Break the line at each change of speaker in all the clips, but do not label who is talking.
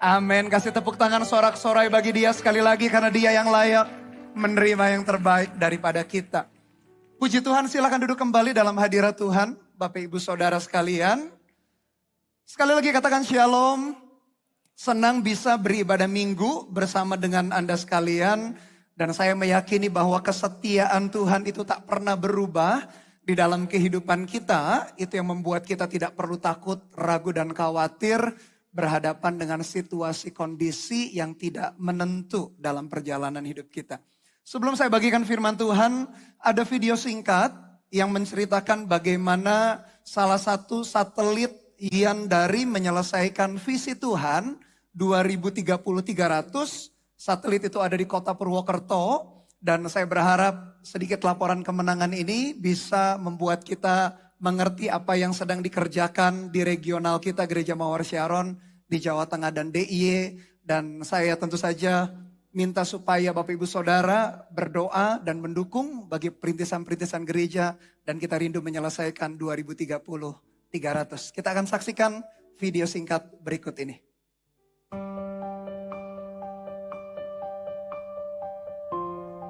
Amin. Kasih tepuk tangan sorak-sorai bagi dia sekali lagi karena dia yang layak menerima yang terbaik daripada kita. Puji Tuhan, silakan duduk kembali dalam hadirat Tuhan, Bapak Ibu Saudara sekalian. Sekali lagi katakan shalom. Senang bisa beribadah minggu bersama dengan Anda sekalian. Dan saya meyakini bahwa kesetiaan Tuhan itu tak pernah berubah di dalam kehidupan kita. Itu yang membuat kita tidak perlu takut, ragu dan khawatir berhadapan dengan situasi kondisi yang tidak menentu dalam perjalanan hidup kita. Sebelum saya bagikan firman Tuhan, ada video singkat yang menceritakan bagaimana salah satu satelit yang dari menyelesaikan visi Tuhan 2030-300, satelit itu ada di kota Purwokerto, dan saya berharap sedikit laporan kemenangan ini bisa membuat kita mengerti apa yang sedang dikerjakan di regional kita Gereja Mawar Syaron di Jawa Tengah dan DIY. Dan saya tentu saja minta supaya Bapak Ibu Saudara berdoa dan mendukung bagi perintisan-perintisan gereja dan kita rindu menyelesaikan 2030-300. Kita akan saksikan video singkat berikut ini.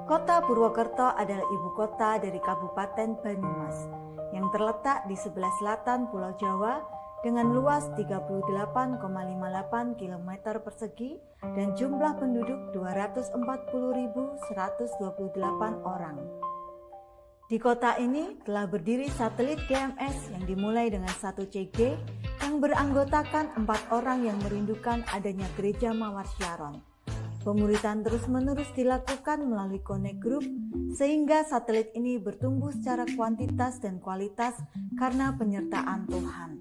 Kota Purwokerto adalah ibu kota dari Kabupaten Banyumas yang terletak di sebelah selatan Pulau Jawa dengan luas 38,58 km persegi dan jumlah penduduk 240.128 orang. Di kota ini telah berdiri satelit GMS yang dimulai dengan 1 CG yang beranggotakan 4 orang yang merindukan adanya Gereja Mawar Syaron. Pemuritan terus-menerus dilakukan melalui Connect Group sehingga satelit ini bertumbuh secara kuantitas dan kualitas karena penyertaan Tuhan.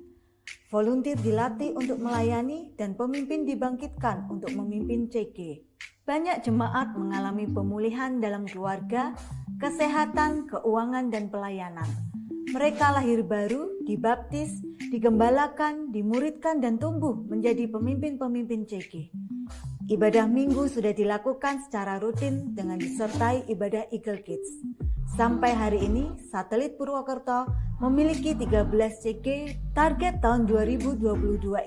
Volunteer dilatih untuk melayani dan pemimpin dibangkitkan untuk memimpin CG. Banyak jemaat mengalami pemulihan dalam keluarga, kesehatan, keuangan, dan pelayanan. Mereka lahir baru, dibaptis, digembalakan, dimuridkan, dan tumbuh menjadi pemimpin-pemimpin CG. Ibadah minggu sudah dilakukan secara rutin dengan disertai ibadah Eagle Kids. Sampai hari ini, satelit Purwokerto memiliki 13 CG. Target tahun 2022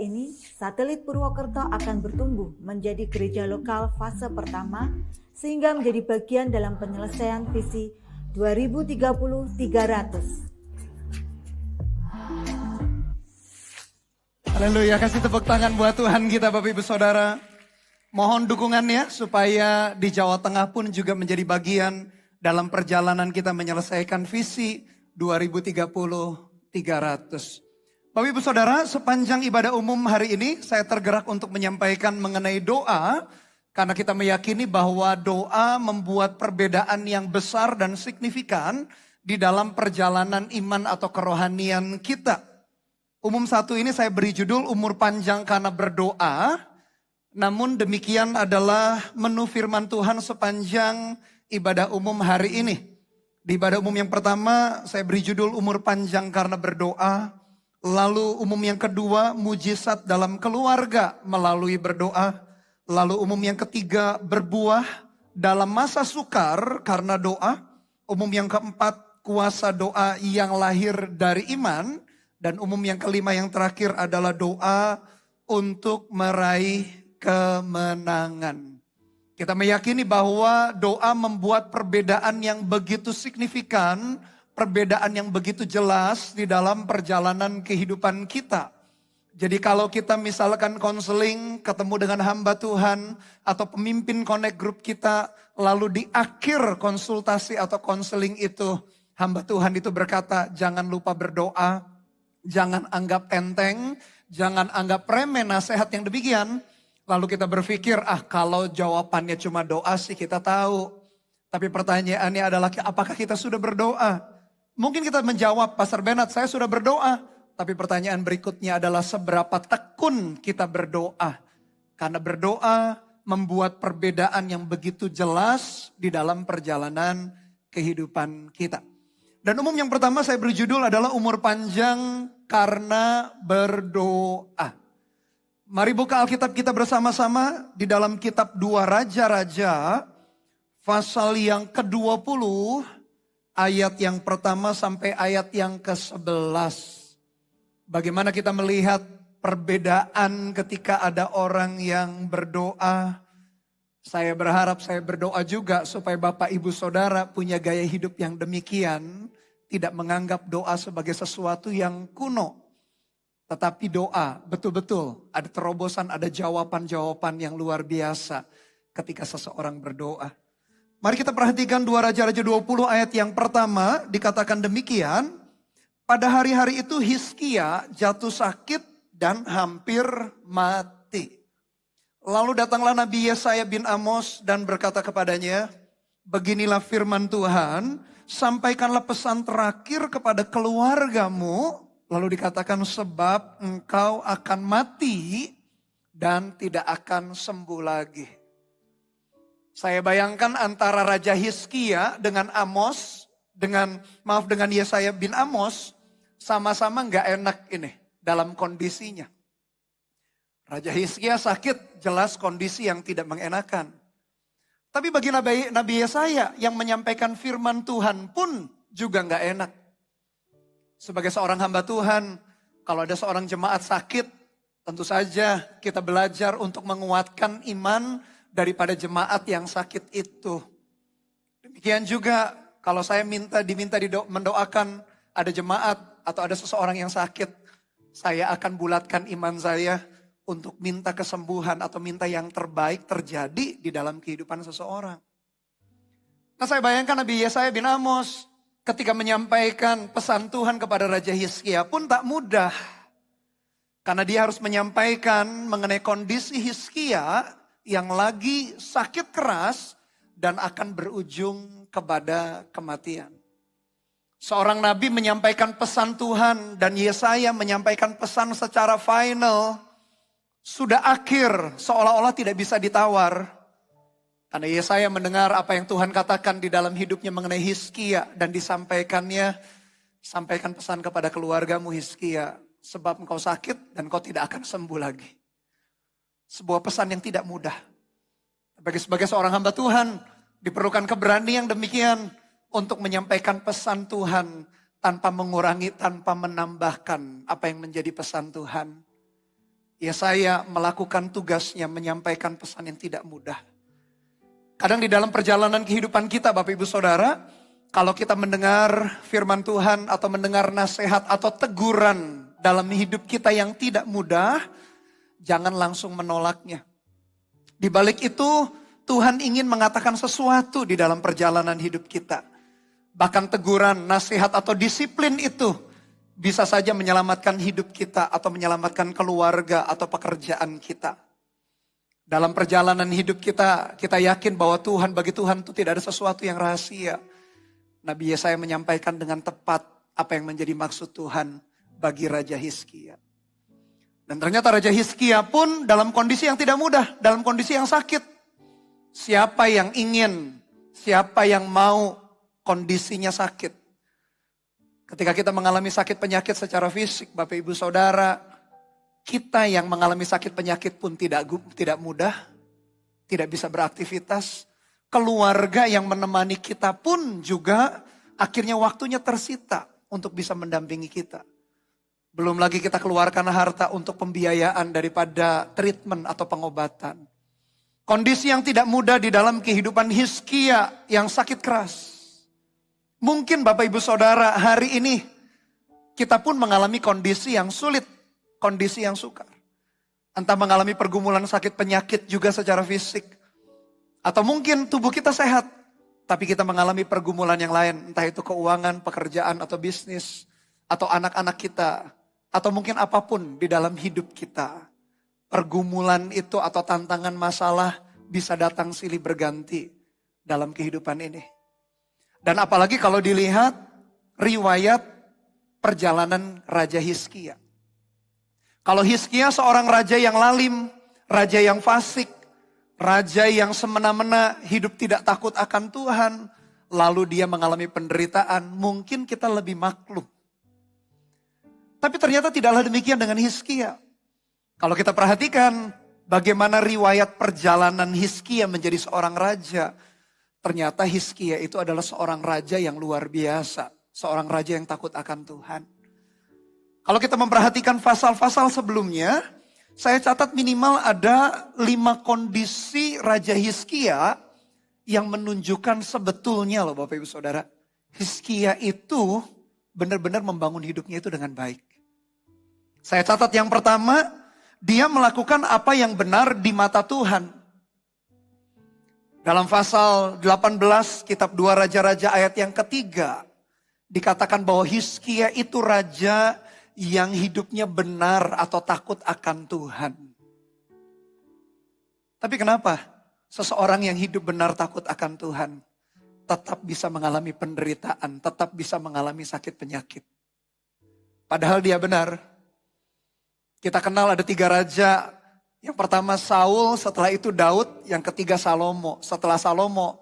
ini, satelit Purwokerto akan bertumbuh menjadi gereja lokal fase pertama, sehingga menjadi bagian dalam penyelesaian visi 2030-300.
Haleluya, kasih tepuk tangan buat Tuhan kita Bapak Ibu Saudara. Mohon dukungannya supaya di Jawa Tengah pun juga menjadi bagian dalam perjalanan kita menyelesaikan visi 2030-300. Bapak Ibu Saudara, sepanjang ibadah umum hari ini saya tergerak untuk menyampaikan mengenai doa. Karena kita meyakini bahwa doa membuat perbedaan yang besar dan signifikan di dalam perjalanan iman atau kerohanian kita. Umum 1 ini saya beri judul umur panjang karena berdoa. Namun demikian adalah menu firman Tuhan sepanjang ibadah umum hari ini. Di ibadah umum yang pertama saya beri judul umur panjang karena berdoa. Lalu umum yang kedua mujizat dalam keluarga melalui berdoa. Lalu umum yang ketiga berbuah dalam masa sukar karena doa. Umum yang keempat kuasa doa yang lahir dari iman. Dan umum yang kelima yang terakhir adalah doa untuk meraih kemenangan. Kita meyakini bahwa doa membuat perbedaan yang begitu signifikan, perbedaan yang begitu jelas di dalam perjalanan kehidupan kita. Jadi kalau kita misalkan konseling, ketemu dengan hamba Tuhan atau pemimpin Connect Group kita, lalu di akhir konsultasi atau konseling itu, hamba Tuhan itu berkata, jangan lupa berdoa, jangan anggap enteng, jangan anggap remeh nasihat yang demikian. Lalu kita berpikir, kalau jawabannya cuma doa sih kita tahu. Tapi pertanyaannya adalah, apakah kita sudah berdoa? Mungkin kita menjawab, Pastor Bernard, saya sudah berdoa. Tapi pertanyaan berikutnya adalah, seberapa tekun kita berdoa? Karena berdoa membuat perbedaan yang begitu jelas di dalam perjalanan kehidupan kita. Dan umum yang pertama saya beri judul adalah umur panjang karena berdoa. Mari buka Alkitab kita bersama-sama di dalam kitab 2 Raja-Raja pasal yang ke-20 ayat yang pertama sampai ayat yang ke-11. Bagaimana kita melihat perbedaan ketika ada orang yang berdoa. Saya berharap saya berdoa juga supaya Bapak Ibu Saudara punya gaya hidup yang demikian. Tidak menganggap doa sebagai sesuatu yang kuno. Tetapi doa betul-betul ada terobosan, ada jawaban-jawaban yang luar biasa ketika seseorang berdoa. Mari kita perhatikan 2 Raja-Raja 20 ayat yang pertama dikatakan demikian. Pada hari-hari itu Hizkia jatuh sakit dan hampir mati. Lalu datanglah Nabi Yesaya bin Amos dan berkata kepadanya, beginilah firman Tuhan, sampaikanlah pesan terakhir kepada keluargamu. Lalu dikatakan sebab engkau akan mati dan tidak akan sembuh lagi. Saya bayangkan antara Raja Hizkia dengan dengan Yesaya bin Amos, sama-sama nggak enak ini dalam kondisinya. Raja Hizkia sakit, jelas kondisi yang tidak mengenakan. Tapi bagi Nabi Yesaya yang menyampaikan firman Tuhan pun juga nggak enak. Sebagai seorang hamba Tuhan, kalau ada seorang jemaat sakit, tentu saja kita belajar untuk menguatkan iman daripada jemaat yang sakit itu. Demikian juga kalau saya diminta mendoakan ada jemaat atau ada seseorang yang sakit, saya akan bulatkan iman saya untuk minta kesembuhan atau minta yang terbaik terjadi di dalam kehidupan seseorang. Nah, saya bayangkan Nabi Yesaya bin Amos ketika menyampaikan pesan Tuhan kepada Raja Hizkia pun tak mudah. Karena dia harus menyampaikan mengenai kondisi Hizkia yang lagi sakit keras dan akan berujung kepada kematian. Seorang nabi menyampaikan pesan Tuhan dan Yesaya menyampaikan pesan secara final. Sudah akhir, seolah-olah tidak bisa ditawar. Karena Yesaya mendengar apa yang Tuhan katakan di dalam hidupnya mengenai Hizkia dan disampaikannya, sampaikan pesan kepada keluargamu Hizkia, sebab engkau sakit dan engkau tidak akan sembuh lagi. Sebuah pesan yang tidak mudah. Sebagai seorang hamba Tuhan, diperlukan keberanian yang demikian untuk menyampaikan pesan Tuhan tanpa mengurangi, tanpa menambahkan apa yang menjadi pesan Tuhan. Yesaya melakukan tugasnya menyampaikan pesan yang tidak mudah. Kadang di dalam perjalanan kehidupan kita Bapak Ibu Saudara, kalau kita mendengar firman Tuhan atau mendengar nasihat atau teguran dalam hidup kita yang tidak mudah, jangan langsung menolaknya. Di balik itu Tuhan ingin mengatakan sesuatu di dalam perjalanan hidup kita. Bahkan teguran, nasihat atau disiplin itu bisa saja menyelamatkan hidup kita atau menyelamatkan keluarga atau pekerjaan kita. Dalam perjalanan hidup kita, kita yakin bahwa bagi Tuhan itu tidak ada sesuatu yang rahasia. Nabi Yesaya menyampaikan dengan tepat apa yang menjadi maksud Tuhan bagi Raja Hizkia. Dan ternyata Raja Hizkia pun dalam kondisi yang tidak mudah, dalam kondisi yang sakit. Siapa yang ingin, siapa yang mau kondisinya sakit. Ketika kita mengalami sakit penyakit secara fisik, Bapak Ibu Saudara, kita yang mengalami sakit penyakit pun tidak mudah, tidak bisa beraktivitas. Keluarga yang menemani kita pun juga akhirnya waktunya tersita untuk bisa mendampingi kita. Belum lagi kita keluarkan harta untuk pembiayaan daripada treatment atau pengobatan. Kondisi yang tidak mudah di dalam kehidupan Hizkia yang sakit keras. Mungkin Bapak Ibu Saudara hari ini kita pun mengalami kondisi yang sulit, kondisi yang sukar. Entah mengalami pergumulan sakit penyakit juga secara fisik. Atau mungkin tubuh kita sehat, tapi kita mengalami pergumulan yang lain. Entah itu keuangan, pekerjaan atau bisnis. Atau anak-anak kita. Atau mungkin apapun di dalam hidup kita. Pergumulan itu atau tantangan masalah bisa datang silih berganti dalam kehidupan ini. Dan apalagi kalau dilihat riwayat perjalanan Raja Hizkia. Kalau Hizkia seorang raja yang lalim, raja yang fasik, raja yang semena-mena hidup tidak takut akan Tuhan, lalu dia mengalami penderitaan, mungkin kita lebih maklum. Tapi ternyata tidaklah demikian dengan Hizkia. Kalau kita perhatikan bagaimana riwayat perjalanan Hizkia menjadi seorang raja, ternyata Hizkia itu adalah seorang raja yang luar biasa, seorang raja yang takut akan Tuhan. Kalau kita memperhatikan pasal-pasal sebelumnya, saya catat minimal ada 5 kondisi Raja Hizkia yang menunjukkan sebetulnya loh Bapak Ibu Saudara. Hizkia itu benar-benar membangun hidupnya itu dengan baik. Saya catat yang pertama, dia melakukan apa yang benar di mata Tuhan. Dalam pasal 18 kitab 2 Raja-Raja ayat yang ketiga, dikatakan bahwa Hizkia itu raja yang hidupnya benar atau takut akan Tuhan. Tapi kenapa seseorang yang hidup benar takut akan Tuhan tetap bisa mengalami penderitaan, tetap bisa mengalami sakit penyakit? Padahal dia benar. Kita kenal ada 3 raja. Yang pertama Saul, setelah itu Daud, yang ketiga Salomo. Setelah Salomo,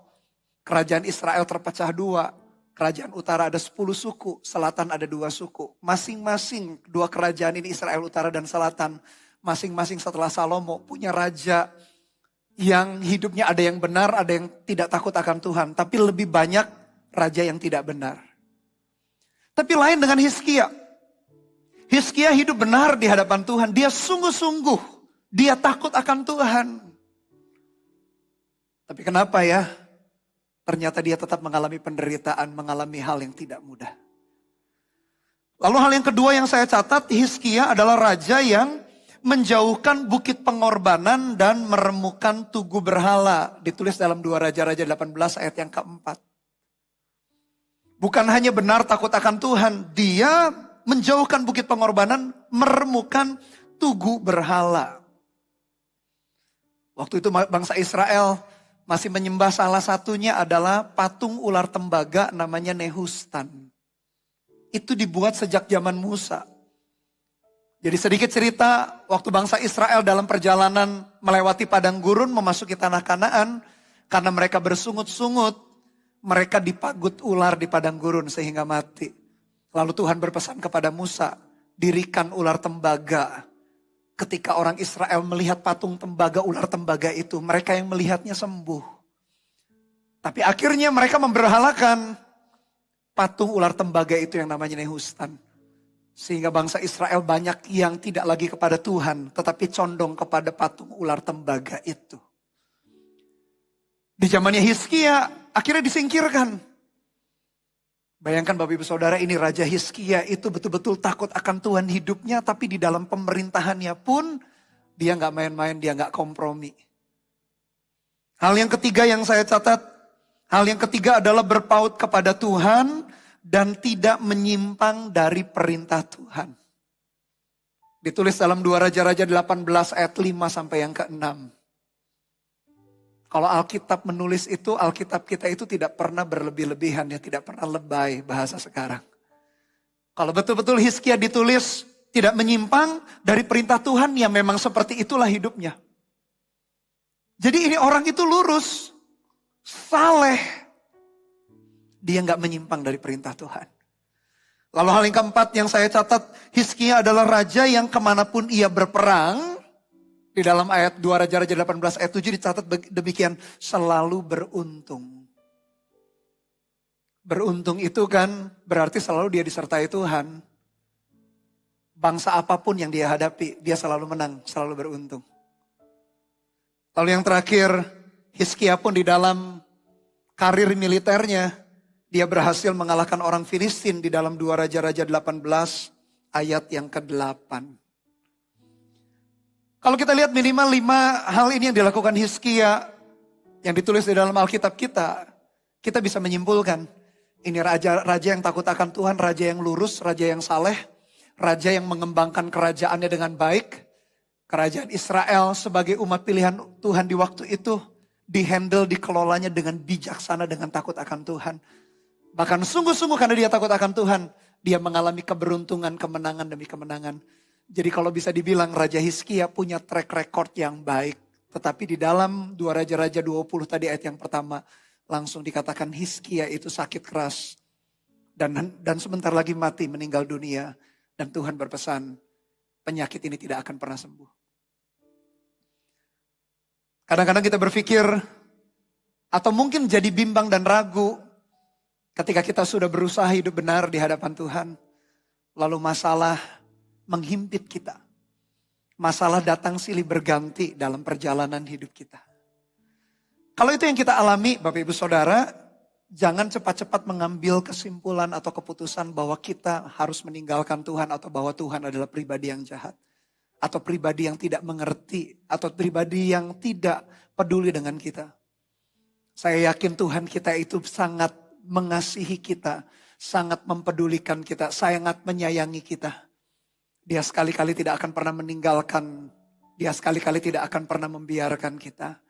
kerajaan Israel terpecah 2. Kerajaan utara ada 10 suku, selatan ada 2 suku. Masing-masing 2 kerajaan ini Israel utara dan selatan. Masing-masing setelah Salomo punya raja yang hidupnya ada yang benar, ada yang tidak takut akan Tuhan. Tapi lebih banyak raja yang tidak benar. Tapi lain dengan Hizkia. Hizkia hidup benar di hadapan Tuhan. Dia sungguh-sungguh, dia takut akan Tuhan. Tapi kenapa ya? Ternyata dia tetap mengalami penderitaan, mengalami hal yang tidak mudah. Lalu hal yang kedua yang saya catat, Hizkia adalah raja yang menjauhkan bukit pengorbanan dan meremukan tugu berhala. Ditulis dalam 2 Raja-Raja 18 ayat yang keempat. Bukan hanya benar takut akan Tuhan, dia menjauhkan bukit pengorbanan, meremukan tugu berhala. Waktu itu bangsa Israel masih menyembah, salah satunya adalah patung ular tembaga namanya Nehustan. Itu dibuat sejak zaman Musa. Jadi sedikit cerita, waktu bangsa Israel dalam perjalanan melewati padang gurun memasuki tanah Kanaan, karena mereka bersungut-sungut, mereka dipagut ular di padang gurun sehingga mati. Lalu Tuhan berpesan kepada Musa, dirikan ular tembaga. Ketika orang Israel melihat patung tembaga, ular tembaga itu, mereka yang melihatnya sembuh. Tapi akhirnya mereka memberhalakan patung ular tembaga itu yang namanya Nehustan. Sehingga bangsa Israel banyak yang tidak lagi kepada Tuhan, tetapi condong kepada patung ular tembaga itu. Di zamannya Hizkia akhirnya disingkirkan. Bayangkan Bapak Ibu Saudara, ini Raja Hizkia itu betul-betul takut akan Tuhan hidupnya, tapi di dalam pemerintahannya pun dia gak main-main, dia gak kompromi. Hal yang ketiga yang saya catat, hal yang ketiga adalah berpaut kepada Tuhan dan tidak menyimpang dari perintah Tuhan. Ditulis dalam 2 Raja-Raja 18 ayat 5 sampai yang ke-6. Kalau Alkitab menulis itu, Alkitab kita itu tidak pernah berlebih-lebihan, ya tidak pernah lebay bahasa sekarang. Kalau betul-betul Hizkia ditulis tidak menyimpang dari perintah Tuhan, ya memang seperti itulah hidupnya. Jadi ini orang itu lurus, saleh. Dia nggak menyimpang dari perintah Tuhan. Lalu hal yang keempat yang saya catat, Hizkia adalah raja yang kemanapun ia berperang. Di dalam ayat 2 Raja-Raja 18 ayat 7 dicatat demikian, selalu beruntung. Beruntung itu kan berarti selalu dia disertai Tuhan. Bangsa apapun yang dia hadapi, dia selalu menang, selalu beruntung. Lalu yang terakhir, Hizkia pun di dalam karir militernya, dia berhasil mengalahkan orang Filistin di dalam 2 Raja-Raja 18 ayat yang ke-8. Kalau kita lihat minimal 5 hal ini yang dilakukan Hizkia yang ditulis di dalam Alkitab kita bisa menyimpulkan ini raja yang takut akan Tuhan, raja yang lurus, raja yang saleh, raja yang mengembangkan kerajaannya dengan baik. Kerajaan Israel sebagai umat pilihan Tuhan di waktu itu dihandle, dikelolanya dengan bijaksana, dengan takut akan Tuhan. Bahkan sungguh-sungguh karena dia takut akan Tuhan, dia mengalami keberuntungan, kemenangan demi kemenangan. Jadi kalau bisa dibilang Raja Hizkia punya track record yang baik. Tetapi di dalam 2 Raja-Raja 20 tadi ayat yang pertama, langsung dikatakan Hizkia itu sakit keras. Dan sebentar lagi mati, meninggal dunia. Dan Tuhan berpesan, penyakit ini tidak akan pernah sembuh. Kadang-kadang kita berpikir, atau mungkin jadi bimbang dan ragu, ketika kita sudah berusaha hidup benar di hadapan Tuhan. Lalu masalah menghimpit kita. Masalah datang silih berganti dalam perjalanan hidup kita. Kalau itu yang kita alami, Bapak Ibu Saudara, jangan cepat-cepat mengambil kesimpulan atau keputusan bahwa kita harus meninggalkan Tuhan atau bahwa Tuhan adalah pribadi yang jahat. Atau pribadi yang tidak mengerti, atau pribadi yang tidak peduli dengan kita. Saya yakin Tuhan kita itu sangat mengasihi kita, sangat mempedulikan kita, sangat menyayangi kita. Dia sekali-kali tidak akan pernah meninggalkan, dia sekali-kali tidak akan pernah membiarkan kita.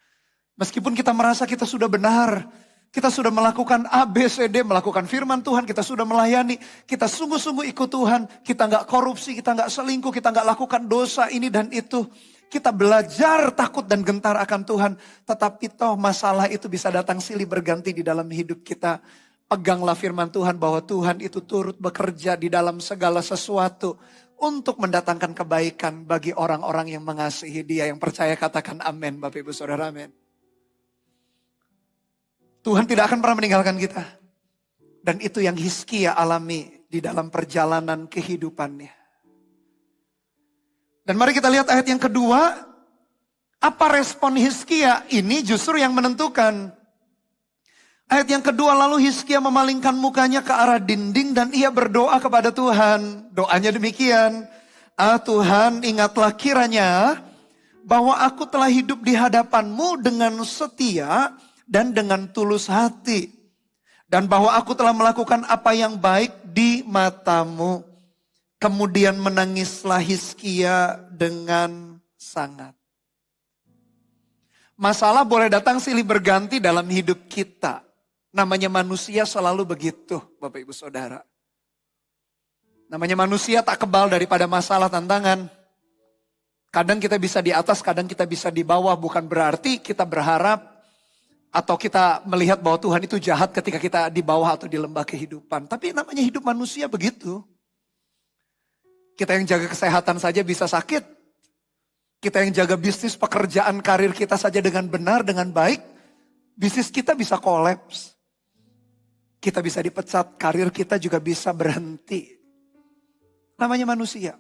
Meskipun kita merasa kita sudah benar, kita sudah melakukan A, B, C, D, melakukan firman Tuhan, kita sudah melayani, kita sungguh-sungguh ikut Tuhan, kita gak korupsi, kita gak selingkuh, kita gak lakukan dosa ini dan itu. Kita belajar takut dan gentar akan Tuhan, tetapi toh masalah itu bisa datang silih berganti di dalam hidup kita. Peganglah firman Tuhan bahwa Tuhan itu turut bekerja di dalam segala sesuatu untuk mendatangkan kebaikan bagi orang-orang yang mengasihi Dia. Yang percaya katakan amin, Bapak Ibu Saudara, amin. Tuhan tidak akan pernah meninggalkan kita. Dan itu yang Hizkia alami di dalam perjalanan kehidupannya. Dan mari kita lihat ayat yang kedua. Apa respon Hizkia? Ini justru yang menentukan. Ayat yang kedua, lalu Hizkia memalingkan mukanya ke arah dinding dan ia berdoa kepada Tuhan. Doanya demikian. Tuhan, ingatlah kiranya bahwa aku telah hidup di hadapan-Mu dengan setia dan dengan tulus hati. Dan bahwa aku telah melakukan apa yang baik di mata-Mu. Kemudian menangislah Hizkia dengan sangat. Masalah boleh datang silih berganti dalam hidup kita. Namanya manusia selalu begitu, Bapak Ibu Saudara. Namanya manusia tak kebal daripada masalah tantangan. Kadang kita bisa di atas, kadang kita bisa di bawah. Bukan berarti kita berharap atau kita melihat bahwa Tuhan itu jahat ketika kita di bawah atau di lembah kehidupan. Tapi namanya hidup manusia begitu. Kita yang jaga kesehatan saja bisa sakit. Kita yang jaga bisnis, pekerjaan, karir kita saja dengan benar, dengan baik. Bisnis kita bisa kolaps. Kita bisa dipecat, karir kita juga bisa berhenti. Namanya manusia.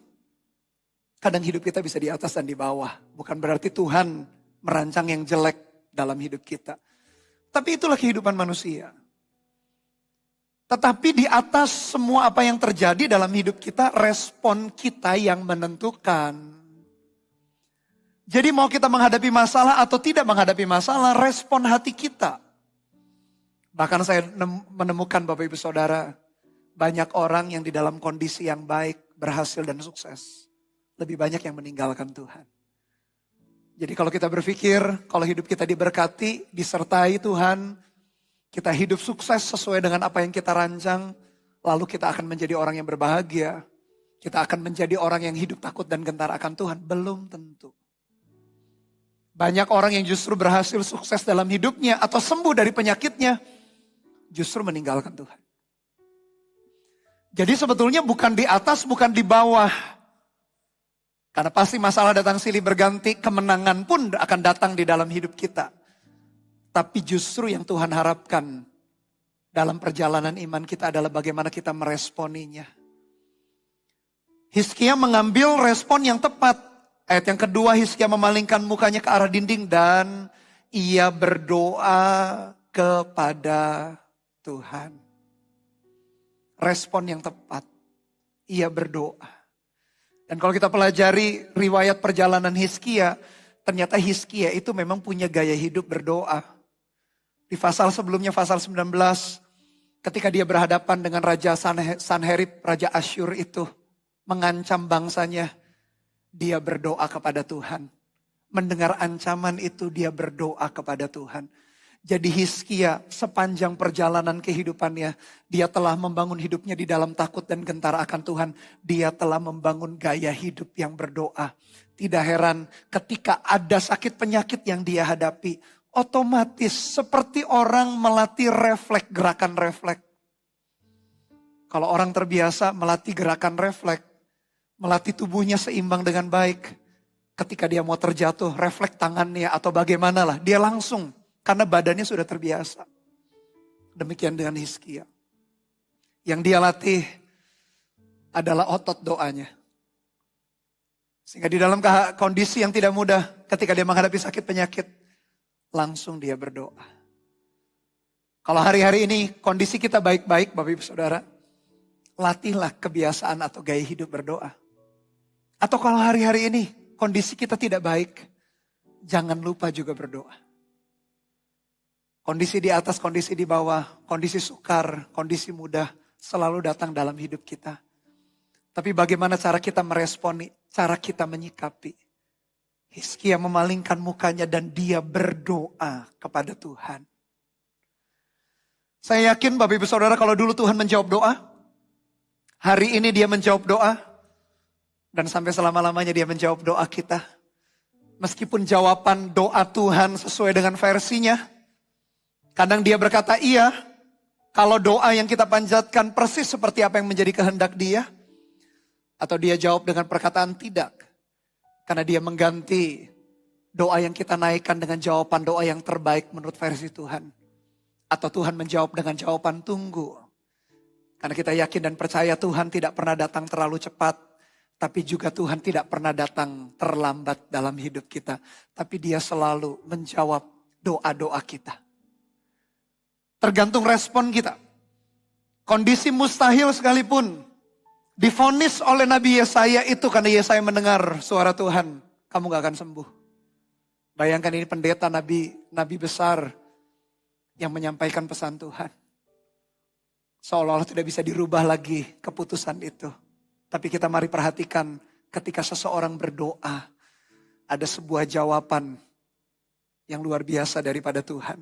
Kadang hidup kita bisa di atas dan di bawah. Bukan berarti Tuhan merancang yang jelek dalam hidup kita. Tapi itulah kehidupan manusia. Tetapi di atas semua apa yang terjadi dalam hidup kita, respon kita yang menentukan. Jadi mau kita menghadapi masalah atau tidak menghadapi masalah, respon hati kita. Bahkan saya menemukan Bapak Ibu Saudara, banyak orang yang di dalam kondisi yang baik, berhasil dan sukses. Lebih banyak yang meninggalkan Tuhan. Jadi kalau kita berpikir, kalau hidup kita diberkati, disertai Tuhan, kita hidup sukses sesuai dengan apa yang kita rancang, lalu kita akan menjadi orang yang berbahagia. Kita akan menjadi orang yang hidup takut dan gentar akan Tuhan. Belum tentu. Banyak orang yang justru berhasil sukses dalam hidupnya atau sembuh dari penyakitnya, justru meninggalkan Tuhan. Jadi sebetulnya bukan di atas, bukan di bawah. Karena pasti masalah datang silih berganti, kemenangan pun akan datang di dalam hidup kita. Tapi justru yang Tuhan harapkan dalam perjalanan iman kita adalah bagaimana kita meresponinya. Hizkia mengambil respon yang tepat. Ayat yang kedua, Hizkia memalingkan mukanya ke arah dinding dan ia berdoa kepada Tuhan. Respon yang tepat. Ia berdoa. Dan kalau kita pelajari riwayat perjalanan Hizkia, ternyata Hizkia itu memang punya gaya hidup berdoa. Di pasal sebelumnya, pasal 19, ketika dia berhadapan dengan Raja Sanherib, Raja Asyur itu, mengancam bangsanya, dia berdoa kepada Tuhan. Mendengar ancaman itu, dia berdoa kepada Tuhan. Jadi Hizkia sepanjang perjalanan kehidupannya, dia telah membangun hidupnya di dalam takut dan gentar akan Tuhan. Dia telah membangun gaya hidup yang berdoa. Tidak heran ketika ada sakit penyakit yang dia hadapi, otomatis seperti orang melatih refleks, gerakan refleks. Kalau orang terbiasa melatih gerakan refleks, melatih tubuhnya seimbang dengan baik. Ketika dia mau terjatuh, refleks tangannya atau bagaimanalah, dia langsung. Karena badannya sudah terbiasa. Demikian dengan Hizkia. Yang dia latih adalah otot doanya. Sehingga di dalam kondisi yang tidak mudah, ketika dia menghadapi sakit penyakit, langsung dia berdoa. Kalau hari-hari ini kondisi kita baik-baik, Bapak Ibu Saudara, latihlah kebiasaan atau gaya hidup berdoa. Atau kalau hari-hari ini kondisi kita tidak baik, jangan lupa juga berdoa. Kondisi di atas, kondisi di bawah, kondisi sukar, kondisi mudah, selalu datang dalam hidup kita. Tapi bagaimana cara kita meresponi, cara kita menyikapi. Hizkia memalingkan mukanya dan dia berdoa kepada Tuhan. Saya yakin Bapak Ibu Saudara kalau dulu Tuhan menjawab doa, hari ini dia menjawab doa, dan sampai selama-lamanya dia menjawab doa kita. Meskipun jawaban doa Tuhan sesuai dengan versinya, kadang dia berkata iya, kalau doa yang kita panjatkan persis seperti apa yang menjadi kehendak dia, atau dia jawab dengan perkataan tidak. Karena dia mengganti doa yang kita naikkan dengan jawaban doa yang terbaik menurut versi Tuhan. Atau Tuhan menjawab dengan jawaban tunggu. Karena kita yakin dan percaya Tuhan tidak pernah datang terlalu cepat. Tapi juga Tuhan tidak pernah datang terlambat dalam hidup kita. Tapi dia selalu menjawab doa-doa kita. Tergantung respon kita. Kondisi mustahil sekalipun divonis oleh Nabi Yesaya itu karena Yesaya mendengar suara Tuhan. Kamu gak akan sembuh. Bayangkan ini pendeta nabi besar yang menyampaikan pesan Tuhan. Seolah-olah tidak bisa dirubah lagi keputusan itu. Tapi kita mari perhatikan ketika seseorang berdoa. Ada sebuah jawaban yang luar biasa daripada Tuhan.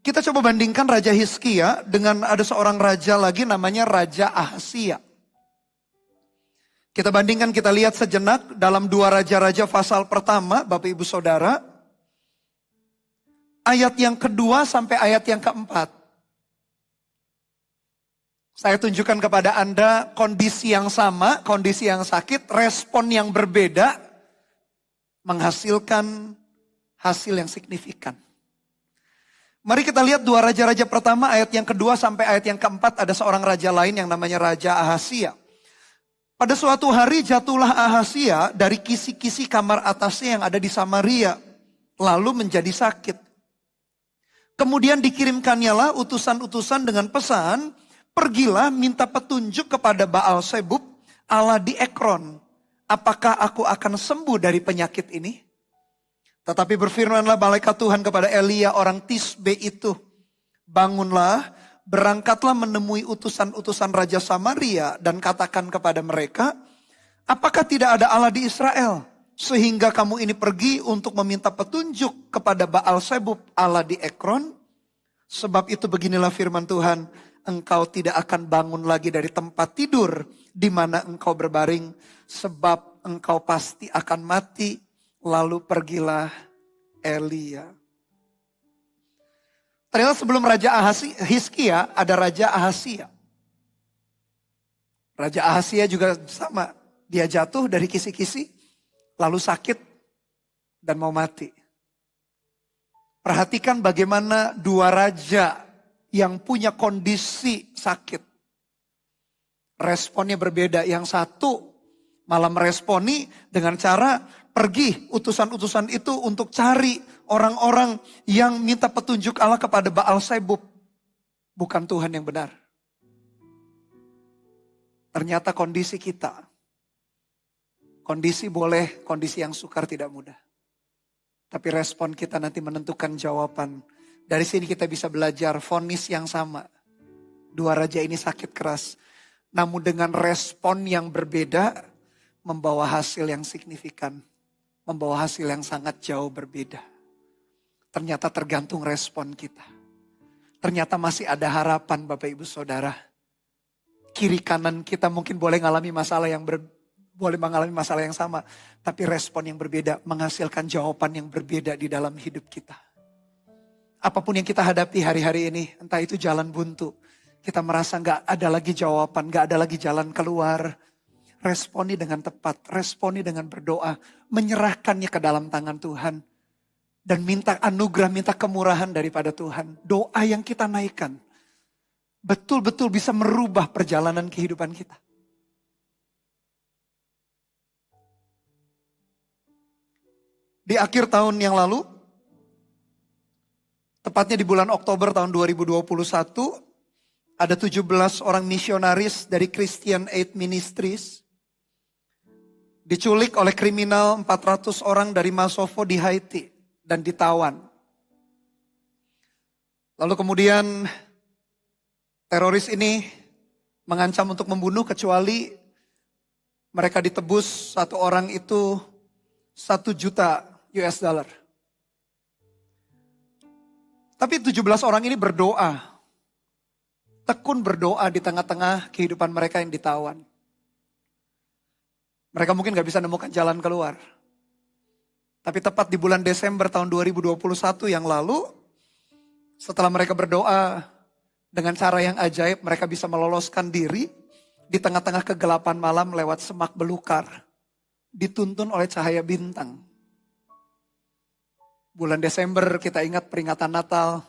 Kita coba bandingkan Raja Hizkia dengan ada seorang raja lagi namanya Raja Ahasia. Kita bandingkan, kita lihat sejenak dalam 2 Raja-Raja pasal pertama, Bapak Ibu Saudara. Ayat yang kedua sampai ayat yang keempat. Saya tunjukkan kepada Anda kondisi yang sama, kondisi yang sakit, respon yang berbeda, menghasilkan hasil yang signifikan. Mari kita lihat 2 Raja-Raja pertama ayat yang kedua sampai ayat yang keempat. Ada seorang raja lain yang namanya Raja Ahasia. Pada suatu hari jatuhlah Ahasia dari kisi-kisi kamar atasnya yang ada di Samaria. Lalu menjadi sakit. Kemudian dikirimkannya utusan-utusan dengan pesan. Pergilah minta petunjuk kepada Baal Zebub, Allah di Ekron. Apakah aku akan sembuh dari penyakit ini? Tetapi berfirmanlah malaikat Tuhan kepada Elia orang Tisbe itu. Bangunlah, berangkatlah menemui utusan-utusan Raja Samaria dan katakan kepada mereka, apakah tidak ada Allah di Israel? Sehingga kamu ini pergi untuk meminta petunjuk kepada Baal Zebub, Allah di Ekron. Sebab itu beginilah firman Tuhan, engkau tidak akan bangun lagi dari tempat tidur di mana engkau berbaring. Sebab engkau pasti akan mati. Lalu pergilah Elia. Ternyata sebelum Raja Hizkia ada Raja Ahasia. Raja Ahasia juga sama. Dia jatuh dari kisi-kisi, lalu sakit dan mau mati. Perhatikan bagaimana 2 raja yang punya kondisi sakit. Responnya berbeda. Yang satu malah meresponi dengan cara pergi utusan-utusan itu untuk cari orang-orang yang minta petunjuk Allah kepada Baal Zebub. Bukan Tuhan yang benar. Ternyata kondisi kita. Kondisi boleh, kondisi yang sukar tidak mudah. Tapi respon kita nanti menentukan jawaban. Dari sini kita bisa belajar vonis yang sama. 2 raja ini sakit keras. Namun dengan respon yang berbeda, membawa hasil yang signifikan. Membawa hasil yang sangat jauh berbeda. Ternyata tergantung respon kita. Ternyata masih ada harapan Bapak Ibu Saudara. Kiri kanan kita mungkin boleh mengalami masalah yang sama. Tapi respon yang berbeda menghasilkan jawaban yang berbeda di dalam hidup kita. Apapun yang kita hadapi hari-hari ini, entah itu jalan buntu. Kita merasa gak ada lagi jawaban, gak ada lagi jalan keluar. Responi dengan tepat, responi dengan berdoa, menyerahkannya ke dalam tangan Tuhan. Dan minta anugerah, minta kemurahan daripada Tuhan. Doa yang kita naikkan, betul-betul bisa merubah perjalanan kehidupan kita. Di akhir tahun yang lalu, tepatnya di bulan Oktober tahun 2021, ada 17 orang misionaris dari Christian Aid Ministries diculik oleh kriminal 400 orang dari Masovo di Haiti dan ditawan. Lalu kemudian teroris ini mengancam untuk membunuh kecuali mereka ditebus satu orang itu 1 juta US dollar. Tapi 17 orang ini berdoa. Tekun berdoa di tengah-tengah kehidupan mereka yang ditawan. Mereka mungkin gak bisa nemukan jalan keluar. Tapi tepat di bulan Desember tahun 2021 yang lalu, setelah mereka berdoa dengan cara yang ajaib, mereka bisa meloloskan diri di tengah-tengah kegelapan malam lewat semak belukar. Dituntun oleh cahaya bintang. Bulan Desember kita ingat peringatan Natal.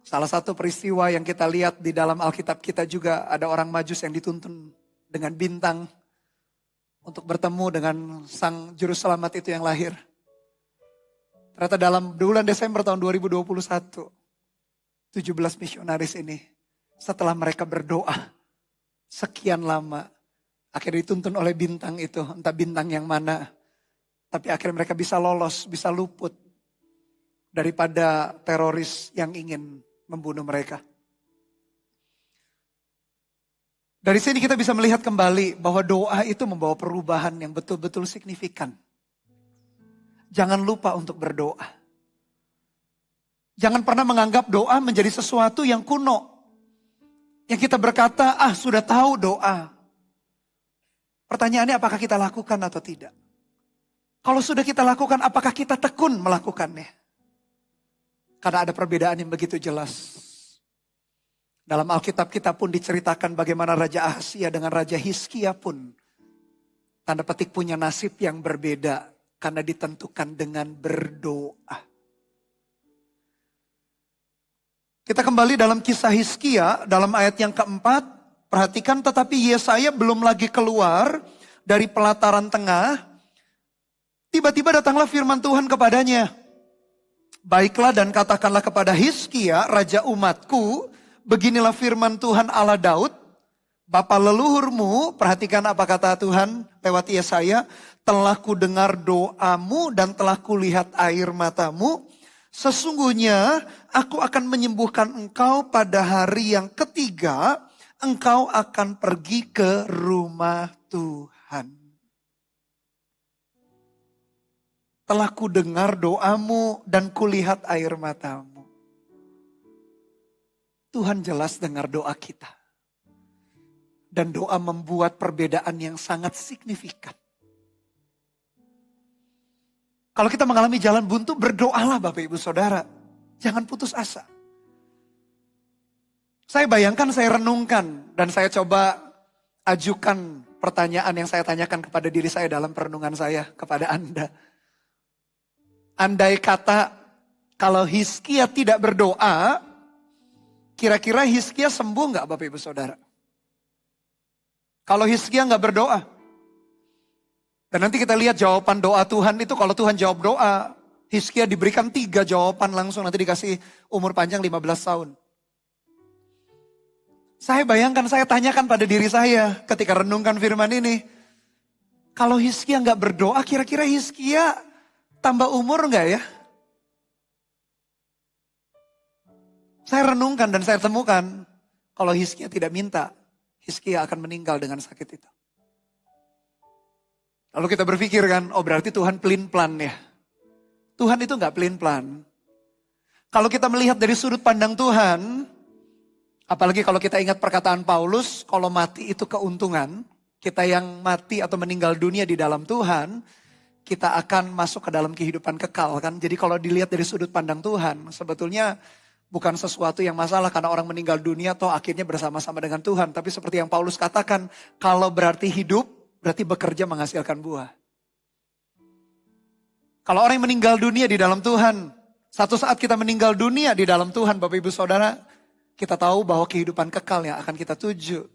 Salah satu peristiwa yang kita lihat di dalam Alkitab kita juga ada orang Majus yang dituntun dengan bintang untuk bertemu dengan sang juru selamat itu yang lahir. Ternyata dalam bulan Desember tahun 2021, 17 misionaris ini setelah mereka berdoa sekian lama, akhirnya dituntun oleh bintang itu, entah bintang yang mana. Tapi akhirnya mereka bisa lolos, bisa luput daripada teroris yang ingin membunuh mereka. Dari sini kita bisa melihat kembali bahwa doa itu membawa perubahan yang betul-betul signifikan. Jangan lupa untuk berdoa. Jangan pernah menganggap doa menjadi sesuatu yang kuno. Yang kita berkata, sudah tahu doa. Pertanyaannya apakah kita lakukan atau tidak? Kalau sudah kita lakukan, apakah kita tekun melakukannya? Karena ada perbedaan yang begitu jelas. Dalam Alkitab kita pun diceritakan bagaimana Raja Ahazia dengan Raja Hizkia pun tanda petik punya nasib yang berbeda karena ditentukan dengan berdoa. Kita kembali dalam kisah Hizkia dalam ayat yang keempat. Perhatikan, tetapi Yesaya belum lagi keluar dari pelataran tengah. Tiba-tiba datanglah firman Tuhan kepadanya. Baiklah dan katakanlah kepada Hizkia, raja umatku, beginilah firman Tuhan Allah Daud, bapa leluhurmu, perhatikan apa kata Tuhan lewat Yesaya, telah ku dengar doamu dan telah kulihat air matamu, sesungguhnya aku akan menyembuhkan engkau pada hari yang ketiga, engkau akan pergi ke rumah Tuhan. Telah ku dengar doamu dan kulihat air matamu. Tuhan jelas dengar doa kita. Dan doa membuat perbedaan yang sangat signifikan. Kalau kita mengalami jalan buntu, berdoalah Bapak Ibu Saudara. Jangan putus asa. Saya bayangkan, saya renungkan, dan saya coba ajukan pertanyaan yang saya tanyakan kepada diri saya dalam perenungan saya kepada Anda. Andai kata kalau Hizkia tidak berdoa, kira-kira Hizkia sembuh nggak Bapak Ibu Saudara? Kalau Hizkia nggak berdoa. Dan nanti kita lihat jawaban doa Tuhan itu, kalau Tuhan jawab doa, Hizkia diberikan 3 jawaban langsung, nanti dikasih umur panjang 15 tahun. Saya bayangkan, saya tanyakan pada diri saya ketika renungkan firman ini. Kalau Hizkia nggak berdoa, kira-kira Hizkia tambah umur nggak ya? Saya renungkan dan saya temukan, kalau Hizkia tidak minta, Hizkia akan meninggal dengan sakit itu. Lalu kita berpikir kan, berarti Tuhan pelin-pelan ya. Tuhan itu nggak pelin-pelan. Kalau kita melihat dari sudut pandang Tuhan, apalagi kalau kita ingat perkataan Paulus, kalau mati itu keuntungan, kita yang mati atau meninggal dunia di dalam Tuhan, kita akan masuk ke dalam kehidupan kekal kan. Jadi kalau dilihat dari sudut pandang Tuhan, sebetulnya bukan sesuatu yang masalah karena orang meninggal dunia toh akhirnya bersama-sama dengan Tuhan. Tapi seperti yang Paulus katakan, kalau berarti hidup, berarti bekerja menghasilkan buah. Kalau orang yang meninggal dunia di dalam Tuhan, satu saat kita meninggal dunia di dalam Tuhan, Bapak Ibu Saudara, kita tahu bahwa kehidupan kekal yang akan kita tuju,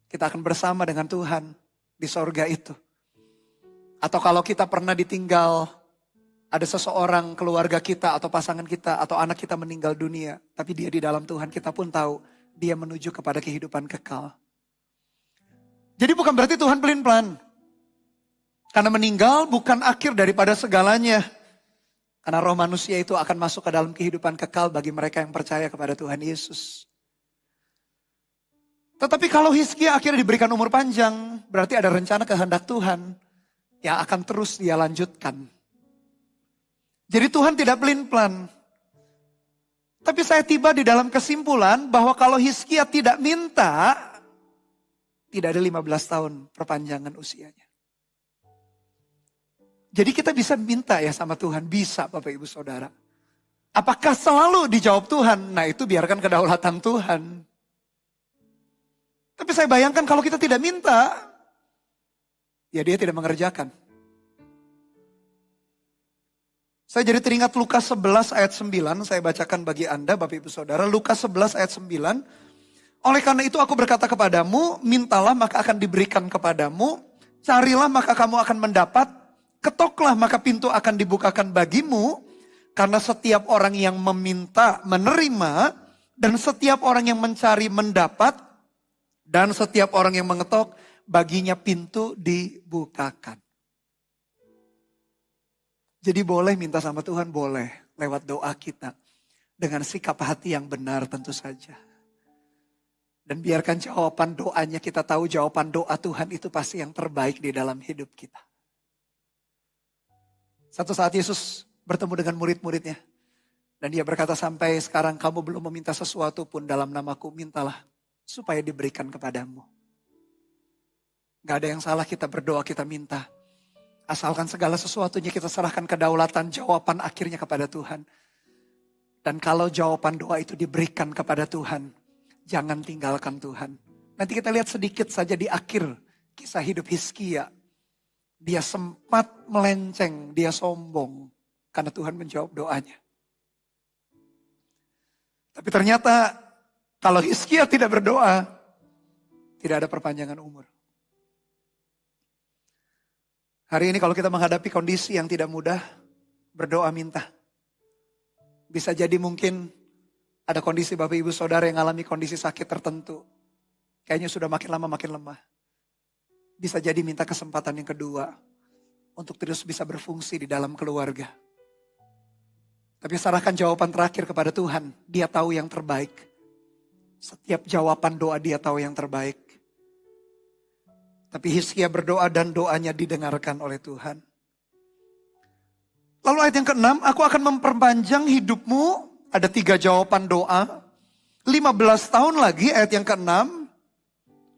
kita akan bersama dengan Tuhan di sorga itu. Atau kalau kita pernah ditinggal ada seseorang keluarga kita atau pasangan kita atau anak kita meninggal dunia. Tapi dia di dalam Tuhan, kita pun tahu dia menuju kepada kehidupan kekal. Jadi bukan berarti Tuhan pelin-pelan. Karena meninggal bukan akhir daripada segalanya. Karena roh manusia itu akan masuk ke dalam kehidupan kekal bagi mereka yang percaya kepada Tuhan Yesus. Tetapi kalau Hizkia akhirnya diberikan umur panjang, berarti ada rencana kehendak Tuhan yang akan terus dia lanjutkan. Jadi Tuhan tidak pelin-pelan. Tapi saya tiba di dalam kesimpulan bahwa kalau Hizkia tidak minta, tidak ada 15 tahun perpanjangan usianya. Jadi kita bisa minta ya sama Tuhan, bisa Bapak Ibu Saudara. Apakah selalu dijawab Tuhan? Nah itu biarkan kedaulatan Tuhan. Tapi saya bayangkan kalau kita tidak minta, ya dia tidak mengerjakan. Saya jadi teringat Lukas 11 ayat 9, saya bacakan bagi Anda Bapak Ibu Saudara. Lukas 11 ayat 9. Oleh karena itu aku berkata kepadamu, mintalah maka akan diberikan kepadamu, carilah maka kamu akan mendapat, ketoklah maka pintu akan dibukakan bagimu, karena setiap orang yang meminta menerima, dan setiap orang yang mencari mendapat, dan setiap orang yang mengetok baginya pintu dibukakan. Jadi boleh minta sama Tuhan, boleh lewat doa kita. Dengan sikap hati yang benar tentu saja. Dan biarkan jawaban doanya, kita tahu jawaban doa Tuhan itu pasti yang terbaik di dalam hidup kita. Satu saat Yesus bertemu dengan murid-muridnya. Dan dia berkata, sampai sekarang kamu belum meminta sesuatu pun dalam namaku, mintalah supaya diberikan kepadamu. Gak ada yang salah kita berdoa, kita minta. Asalkan segala sesuatunya kita serahkan kedaulatan jawaban akhirnya kepada Tuhan. Dan kalau jawaban doa itu diberikan kepada Tuhan, jangan tinggalkan Tuhan. Nanti kita lihat sedikit saja di akhir kisah hidup Hizkia. Dia sempat melenceng, dia sombong. Karena Tuhan menjawab doanya. Tapi ternyata kalau Hizkia tidak berdoa, tidak ada perpanjangan umur. Hari ini kalau kita menghadapi kondisi yang tidak mudah, berdoa minta. Bisa jadi mungkin ada kondisi Bapak Ibu Saudara yang alami kondisi sakit tertentu. Kayaknya sudah makin lama makin lemah. Bisa jadi minta kesempatan yang kedua untuk terus bisa berfungsi di dalam keluarga. Tapi serahkan jawaban terakhir kepada Tuhan. Dia tahu yang terbaik. Setiap jawaban doa dia tahu yang terbaik. Tapi Hizkia berdoa dan doanya didengarkan oleh Tuhan. Lalu ayat yang ke-6, aku akan memperpanjang hidupmu. Ada 3 jawaban doa. 15 tahun lagi ayat yang ke-6.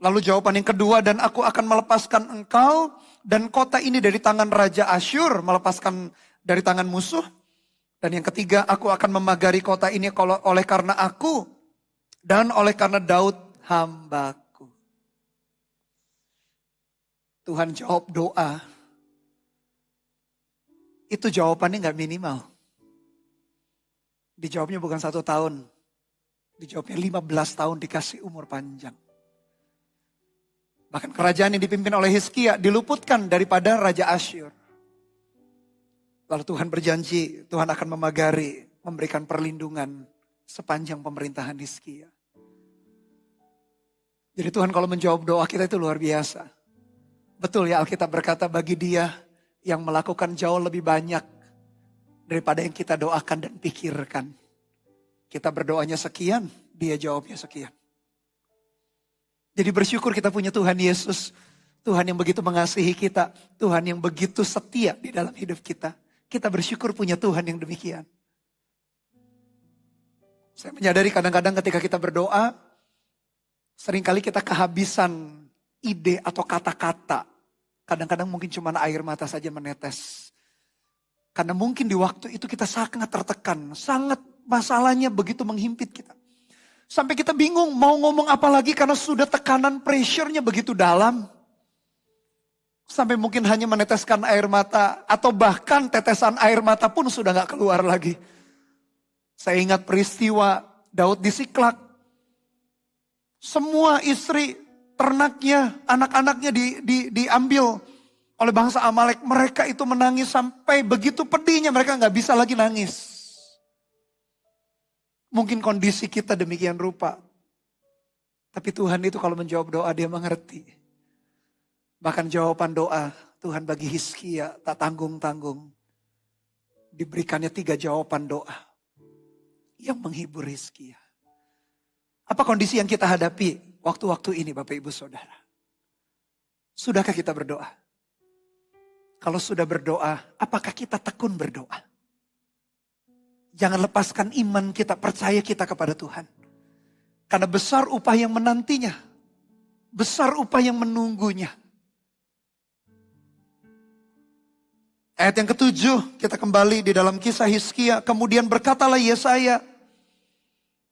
Lalu jawaban yang kedua, dan aku akan melepaskan engkau dan kota ini dari tangan Raja Asyur. Melepaskan dari tangan musuh. Dan yang ketiga, aku akan memagari kota ini oleh karena aku. Dan oleh karena Daud hambaku. Tuhan jawab doa. Itu jawabannya gak minimal. Dijawabnya bukan 1 tahun. Dijawabnya 15 tahun dikasih umur panjang. Bahkan kerajaan yang dipimpin oleh Hizkia diluputkan daripada Raja Asyur. Lalu Tuhan berjanji, Tuhan akan memagari, memberikan perlindungan sepanjang pemerintahan Hizkia. Jadi Tuhan kalau menjawab doa kita itu luar biasa. Betul ya, Alkitab berkata bagi dia yang melakukan jauh lebih banyak daripada yang kita doakan dan pikirkan. Kita berdoanya sekian, dia jawabnya sekian. Jadi bersyukur kita punya Tuhan Yesus. Tuhan yang begitu mengasihi kita. Tuhan yang begitu setia di dalam hidup kita. Kita bersyukur punya Tuhan yang demikian. Saya menyadari kadang-kadang ketika kita berdoa, seringkali kita kehabisan ide atau kata-kata. Kadang-kadang mungkin cuma air mata saja menetes. Karena mungkin di waktu itu kita sangat tertekan. Sangat masalahnya begitu menghimpit kita. Sampai kita bingung mau ngomong apa lagi karena sudah tekanan pressure-nya begitu dalam. Sampai mungkin hanya meneteskan air mata. Atau bahkan tetesan air mata pun sudah gak keluar lagi. Saya ingat peristiwa Daud di Siklak. Semua istri, ternaknya, anak-anaknya diambil oleh bangsa Amalek. Mereka itu menangis sampai begitu pedihnya mereka nggak bisa lagi nangis. Mungkin kondisi kita demikian rupa. Tapi Tuhan itu kalau menjawab doa dia mengerti. Bahkan jawaban doa Tuhan bagi Hizkia tak tanggung-tanggung. Diberikannya 3 jawaban doa yang menghibur Hizkia. Apa kondisi yang kita hadapi waktu-waktu ini Bapak Ibu Saudara? Sudahkah kita berdoa? Kalau sudah berdoa, apakah kita tekun berdoa? Jangan lepaskan iman kita, percaya kita kepada Tuhan. Karena besar upah yang menantinya. Besar upah yang menunggunya. Ayat yang ke-7, kita kembali di dalam kisah Hizkia. Kemudian berkatalah Yesaya,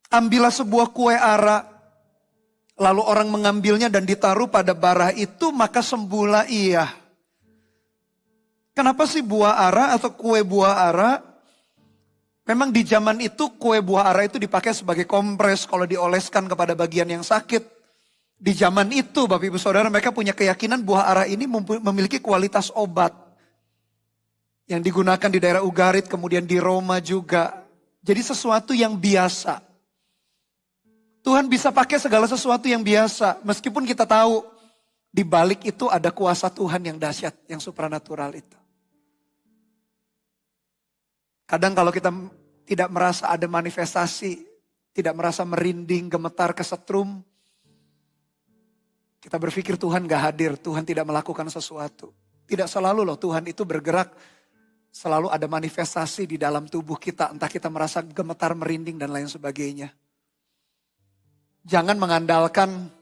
ambillah sebuah kue ara. Lalu orang mengambilnya dan ditaruh pada bara itu, maka sembuhlah ia. Kenapa sih buah ara atau kue buah ara? Memang di zaman itu kue buah ara itu dipakai sebagai kompres kalau dioleskan kepada bagian yang sakit. Di zaman itu Bapak Ibu Saudara mereka punya keyakinan buah ara ini memiliki kualitas obat. Yang digunakan di daerah Ugarit, kemudian di Roma juga. Jadi sesuatu yang biasa. Tuhan bisa pakai segala sesuatu yang biasa. Meskipun kita tahu di balik itu ada kuasa Tuhan yang dahsyat, yang supranatural itu. Kadang kalau kita tidak merasa ada manifestasi, tidak merasa merinding, gemetar, kesetrum. Kita berpikir Tuhan gak hadir, Tuhan tidak melakukan sesuatu. Tidak selalu loh Tuhan itu bergerak. Selalu ada manifestasi di dalam tubuh kita. Entah kita merasa gemetar, merinding dan lain sebagainya. Jangan mengandalkan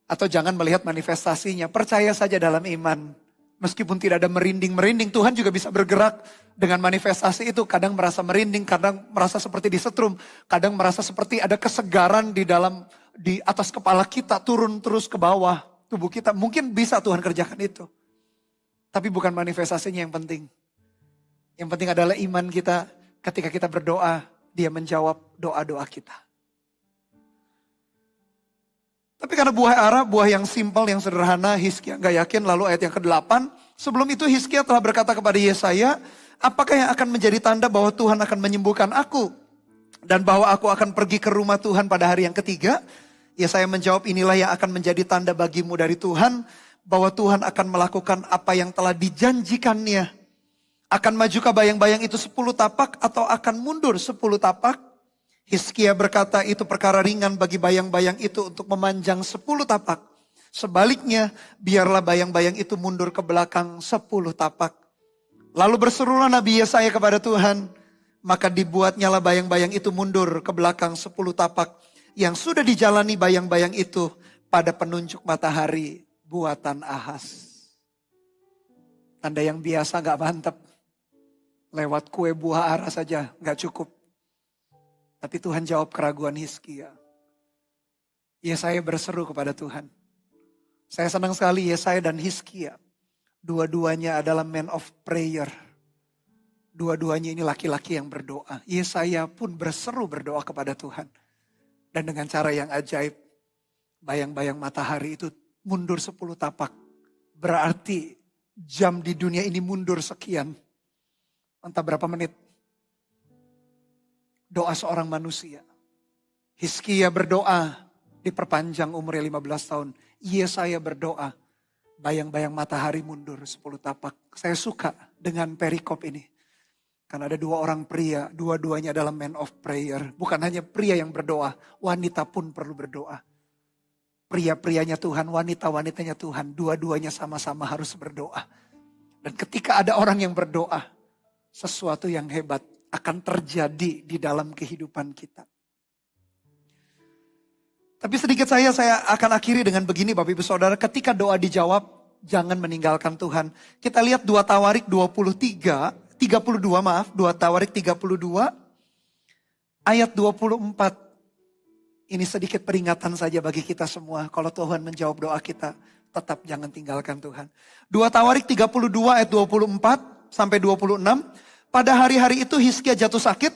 atau jangan melihat manifestasinya. Percaya saja dalam iman. Meskipun tidak ada merinding-merinding, Tuhan juga bisa bergerak dengan manifestasi itu. Kadang merasa merinding, kadang merasa seperti disetrum. Kadang merasa seperti ada kesegaran di atas kepala kita, turun terus ke bawah tubuh kita. Mungkin bisa Tuhan kerjakan itu. Tapi bukan manifestasinya yang penting. Yang penting adalah iman kita ketika kita berdoa, dia menjawab doa-doa kita. Tapi karena buah ara, buah yang simpel, yang sederhana, Hizkia gak yakin. Lalu ayat yang ke-8, sebelum itu Hizkia telah berkata kepada Yesaya, apakah yang akan menjadi tanda bahwa Tuhan akan menyembuhkan aku? Dan bahwa aku akan pergi ke rumah Tuhan pada hari yang ketiga? Yesaya menjawab, inilah yang akan menjadi tanda bagimu dari Tuhan, bahwa Tuhan akan melakukan apa yang telah dijanjikannya. Akan majukah bayang-bayang itu 10 tapak atau akan mundur 10 tapak? Hizkia berkata itu perkara ringan bagi bayang-bayang itu untuk memanjang 10 tapak. Sebaliknya biarlah bayang-bayang itu mundur ke belakang 10 tapak. Lalu berserulah Nabi Yesaya kepada Tuhan. Maka dibuatnyalah bayang-bayang itu mundur ke belakang 10 tapak. Yang sudah dijalani bayang-bayang itu pada penunjuk matahari buatan Ahaz. Tanda yang biasa gak mantap. Lewat kue buah ara saja gak cukup. Tapi Tuhan jawab keraguan Hizkia. Yesaya berseru kepada Tuhan. Saya senang sekali Yesaya dan Hizkia. Dua-duanya adalah man of prayer. Dua-duanya ini laki-laki yang berdoa. Yesaya pun berseru berdoa kepada Tuhan. Dan dengan cara yang ajaib. Bayang-bayang matahari itu mundur 10 tapak. Berarti jam di dunia ini mundur sekian. Entah berapa menit. Doa seorang manusia. Hizkia berdoa diperpanjang umurnya 15 tahun. Yesaya berdoa bayang-bayang matahari mundur 10 tapak. Saya suka dengan perikop ini. Karena ada 2 orang pria, dua-duanya adalah man of prayer. Bukan hanya pria yang berdoa, wanita pun perlu berdoa. Pria-prianya Tuhan, wanita-wanitanya Tuhan, dua-duanya sama-sama harus berdoa. Dan ketika ada orang yang berdoa, sesuatu yang hebat akan terjadi di dalam kehidupan kita. Tapi sedikit saya akan akhiri dengan begini Bapak Ibu Saudara. Ketika doa dijawab, jangan meninggalkan Tuhan. Kita lihat 2 Tawarik 32 Tawarik 32 ayat 24. Ini sedikit peringatan saja bagi kita semua. Kalau Tuhan menjawab doa kita, tetap jangan tinggalkan Tuhan. 2 Tawarik 32 ayat 24 sampai 26. Pada hari-hari itu Hizkia jatuh sakit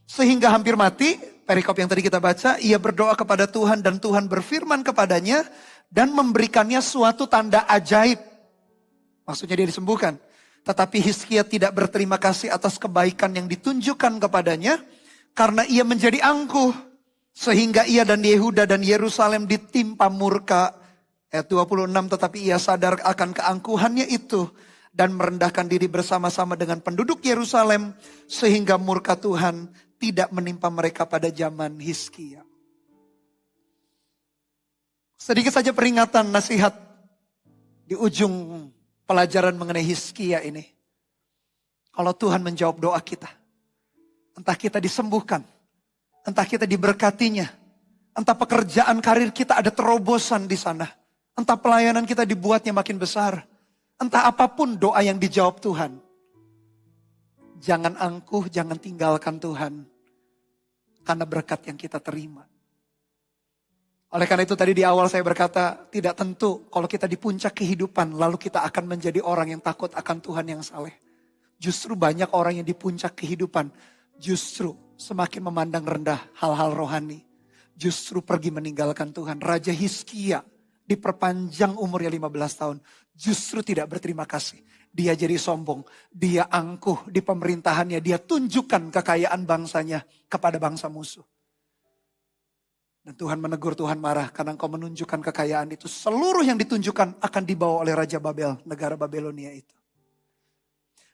sehingga hampir mati. Perikop yang tadi kita baca, ia berdoa kepada Tuhan dan Tuhan berfirman kepadanya dan memberikannya suatu tanda ajaib. Maksudnya dia disembuhkan. Tetapi Hizkia tidak berterima kasih atas kebaikan yang ditunjukkan kepadanya. Karena ia menjadi angkuh. Sehingga ia dan Yehuda dan Yerusalem ditimpa murka. Ayat 26, tetapi ia sadar akan keangkuhannya itu. Dan merendahkan diri bersama-sama dengan penduduk Yerusalem. Sehingga murka Tuhan tidak menimpa mereka pada zaman Hizkia. Sedikit saja peringatan nasihat di ujung pelajaran mengenai Hizkia ini. Kalau Tuhan menjawab doa kita. Entah kita disembuhkan. Entah kita diberkatinya. Entah pekerjaan karir kita ada terobosan di sana. Entah pelayanan kita dibuatnya makin besar. Entah apapun doa yang dijawab Tuhan. Jangan angkuh, jangan tinggalkan Tuhan. Karena berkat yang kita terima. Oleh karena itu tadi di awal saya berkata, tidak tentu kalau kita di puncak kehidupan, lalu kita akan menjadi orang yang takut akan Tuhan yang saleh. Justru banyak orang yang di puncak kehidupan, justru semakin memandang rendah hal-hal rohani. Justru pergi meninggalkan Tuhan. Raja Hizkia diperpanjang umurnya 15 tahun, justru tidak berterima kasih. Dia jadi sombong, dia angkuh di pemerintahannya, dia tunjukkan kekayaan bangsanya kepada bangsa musuh. Dan Tuhan menegur, Tuhan marah karena engkau menunjukkan kekayaan itu. Seluruh yang ditunjukkan akan dibawa oleh Raja Babel, negara Babelonia itu.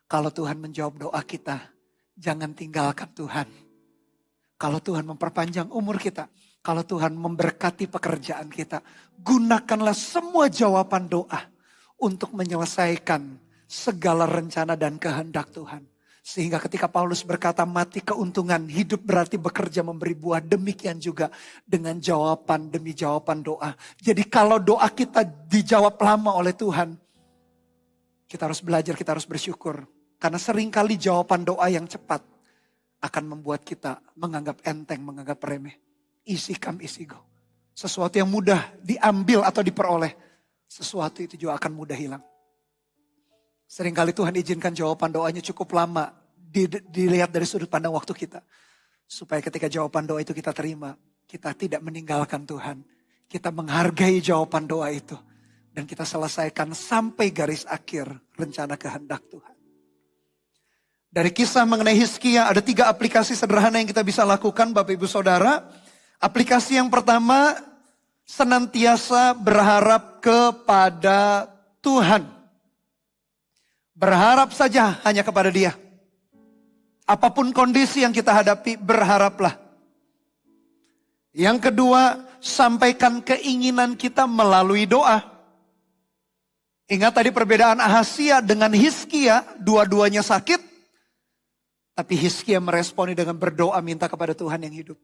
Kalau Tuhan menjawab doa kita, jangan tinggalkan Tuhan. Kalau Tuhan memperpanjang umur kita, kalau Tuhan memberkati pekerjaan kita, gunakanlah semua jawaban doa untuk menyelesaikan segala rencana dan kehendak Tuhan. Sehingga ketika Paulus berkata mati keuntungan, hidup berarti bekerja memberi buah. Demikian juga dengan jawaban demi jawaban doa. Jadi kalau doa kita dijawab lama oleh Tuhan, kita harus belajar, kita harus bersyukur. Karena seringkali jawaban doa yang cepat akan membuat kita menganggap enteng, menganggap remeh. Easy come, easy go. Sesuatu yang mudah diambil atau diperoleh, sesuatu itu juga akan mudah hilang. Seringkali Tuhan izinkan jawaban doanya cukup lama. Dilihat dari sudut pandang waktu kita. Supaya ketika jawaban doa itu kita terima. Kita tidak meninggalkan Tuhan. Kita menghargai jawaban doa itu. Dan kita selesaikan sampai garis akhir rencana kehendak Tuhan. Dari kisah mengenai Hizkia ada 3 aplikasi sederhana yang kita bisa lakukan Bapak Ibu Saudara. Aplikasi yang pertama, senantiasa berharap kepada Tuhan. Berharap saja hanya kepada Dia. Apapun kondisi yang kita hadapi, berharaplah. Yang kedua, sampaikan keinginan kita melalui doa. Ingat tadi perbedaan Ahazia dengan Hizkia, dua-duanya sakit. Tapi Hizkia meresponi dengan berdoa minta kepada Tuhan yang hidup.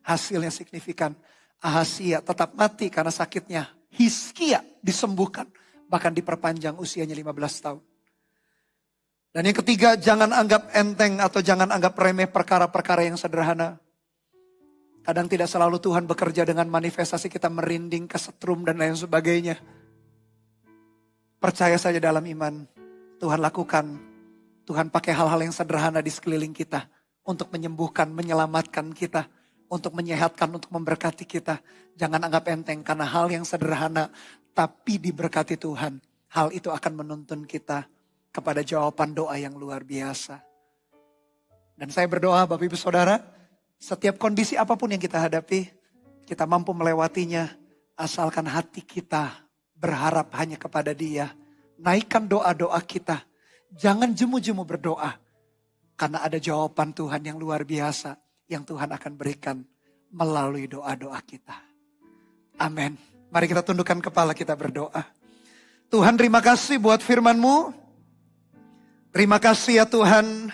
Hasilnya signifikan. Ahazia tetap mati karena sakitnya. Hizkia disembuhkan. Bahkan diperpanjang usianya 15 tahun. Dan yang ketiga, jangan anggap enteng atau jangan anggap remeh perkara-perkara yang sederhana. Kadang tidak selalu Tuhan bekerja dengan manifestasi kita merinding, kesetrum dan lain sebagainya. Percaya saja dalam iman, Tuhan lakukan. Tuhan pakai hal-hal yang sederhana di sekeliling kita. Untuk menyembuhkan, menyelamatkan kita. Untuk menyehatkan, untuk memberkati kita. Jangan anggap enteng karena hal yang sederhana tapi diberkati Tuhan. Hal itu akan menuntun kita kepada jawaban doa yang luar biasa. Dan saya berdoa Bapak Ibu Saudara, setiap kondisi apapun yang kita hadapi, kita mampu melewatinya asalkan hati kita berharap hanya kepada Dia. Naikkan doa-doa kita. Jangan jemu-jemu berdoa. Karena ada jawaban Tuhan yang luar biasa yang Tuhan akan berikan melalui doa-doa kita. Amin. Mari kita tundukkan kepala, kita berdoa. Tuhan, terima kasih buat firman-Mu. Terima kasih ya Tuhan,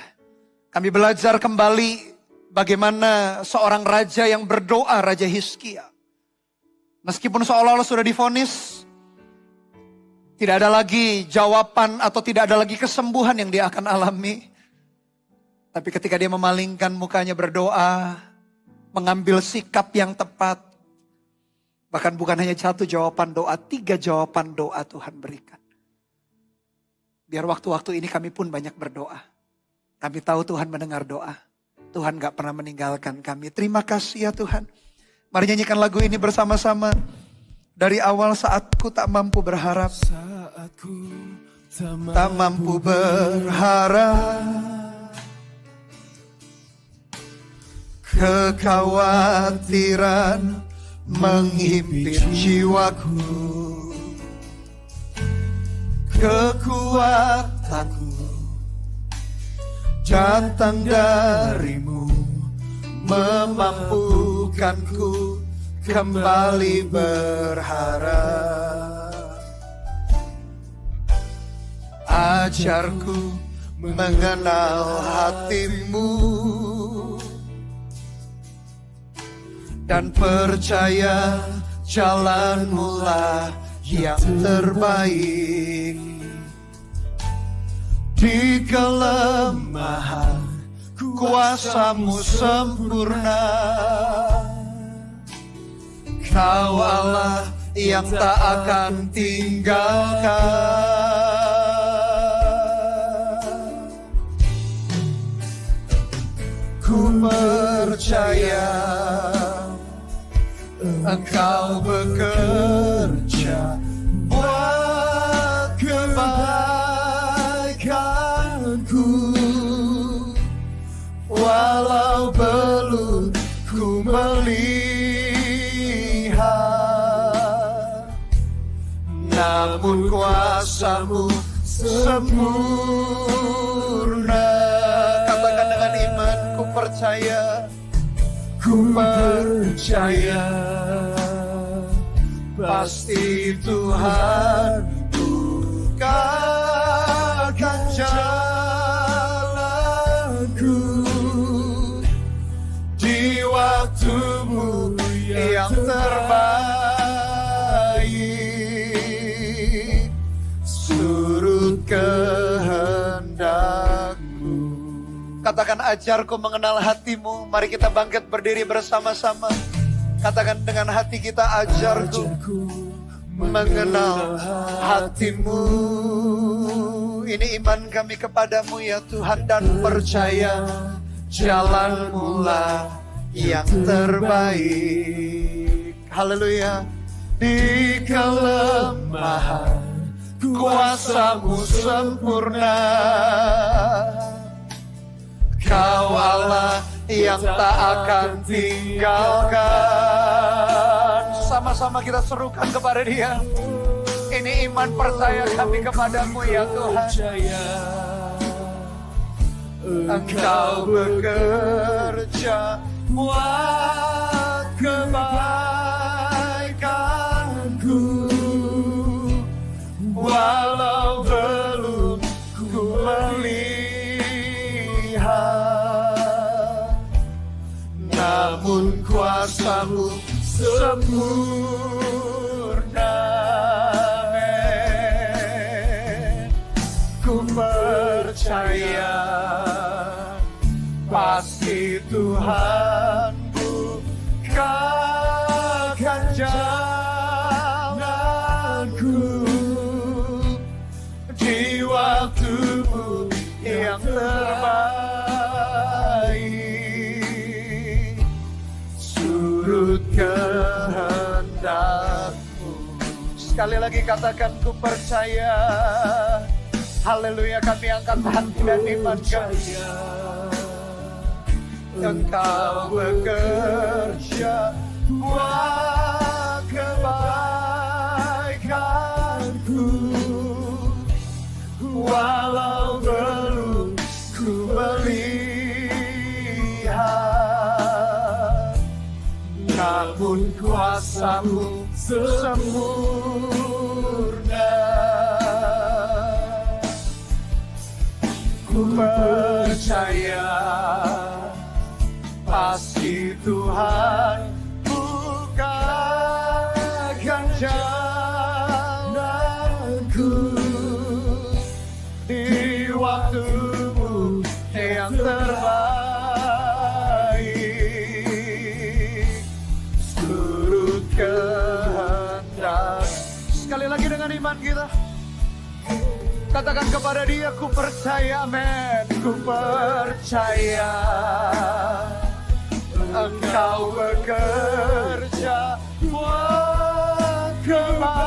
kami belajar kembali bagaimana seorang raja yang berdoa, Raja Hizkia. Meskipun seolah-olah sudah divonis, tidak ada lagi jawaban atau tidak ada lagi kesembuhan yang dia akan alami. Tapi ketika dia memalingkan mukanya berdoa, mengambil sikap yang tepat, bahkan bukan hanya 1 jawaban doa, 3 jawaban doa Tuhan berikan. Biar waktu-waktu ini kami pun banyak berdoa. Kami tahu Tuhan mendengar doa. Tuhan gak pernah meninggalkan kami. Terima kasih ya Tuhan. Mari nyanyikan lagu ini bersama-sama. Dari awal saat ku tak mampu berharap.
Saat ku
tak mampu berharap. Kekhawatiran menghimpit jiwaku, kekuatanku datang darimu, memampukanku kembali berharap. Ajarku mengenal hatimu dan percaya jalanmu lah yang terbaik. Di kelemahan kuasamu sempurna, Kau Allah yang tak akan tinggalkan. Ku percaya Engkau bekerja buat kebaikanku, walau belum ku melihat, namun kuasa-Mu sempurna. Katakan dengan iman, ku percaya. Ku percaya pasti Tuhan bukakan jalanku di waktu-Mu yang terbaik, surut kehendak-Mu. Katakan, ajarku mengenal hati-Mu. Mari kita bangkit berdiri bersama-sama. Katakan dengan hati kita, ajarku mengenal hati-Mu. Ini iman kami kepadamu ya Tuhan, dan percaya jalan-Mu lah yang terbaik. Haleluya. Di kelemahan kuasa-Mu sempurna, Kau Allah yang tak akan tinggalkan. Sama-sama kita serukan kepada Dia. Ini iman percaya kami kepadamu ya Tuhan. Engkau bekerja buat kebaikanku, walau belum ku melihat, namun kuasa-Mu sempurna. Ku percaya pasti Tuhan bukakan jalanku di waktu-Mu yang terbaik, surut kehendak-Mu. Sekali lagi katakan, ku percaya. Haleluya, kami angkat hati dan iman kami. Engkau bekerja buat kebaikanku, walau belum ku melihat, namun kuasa-Mu sempurna. Ku percaya pasti Tuhan bukakan jalanku di waktu-Mu yang terbaik, surut kehendak. Sekali lagi dengan iman kita katakan kepada Dia, ku percaya, amin. Ku percaya Engkau bekerja buat kebaikanku,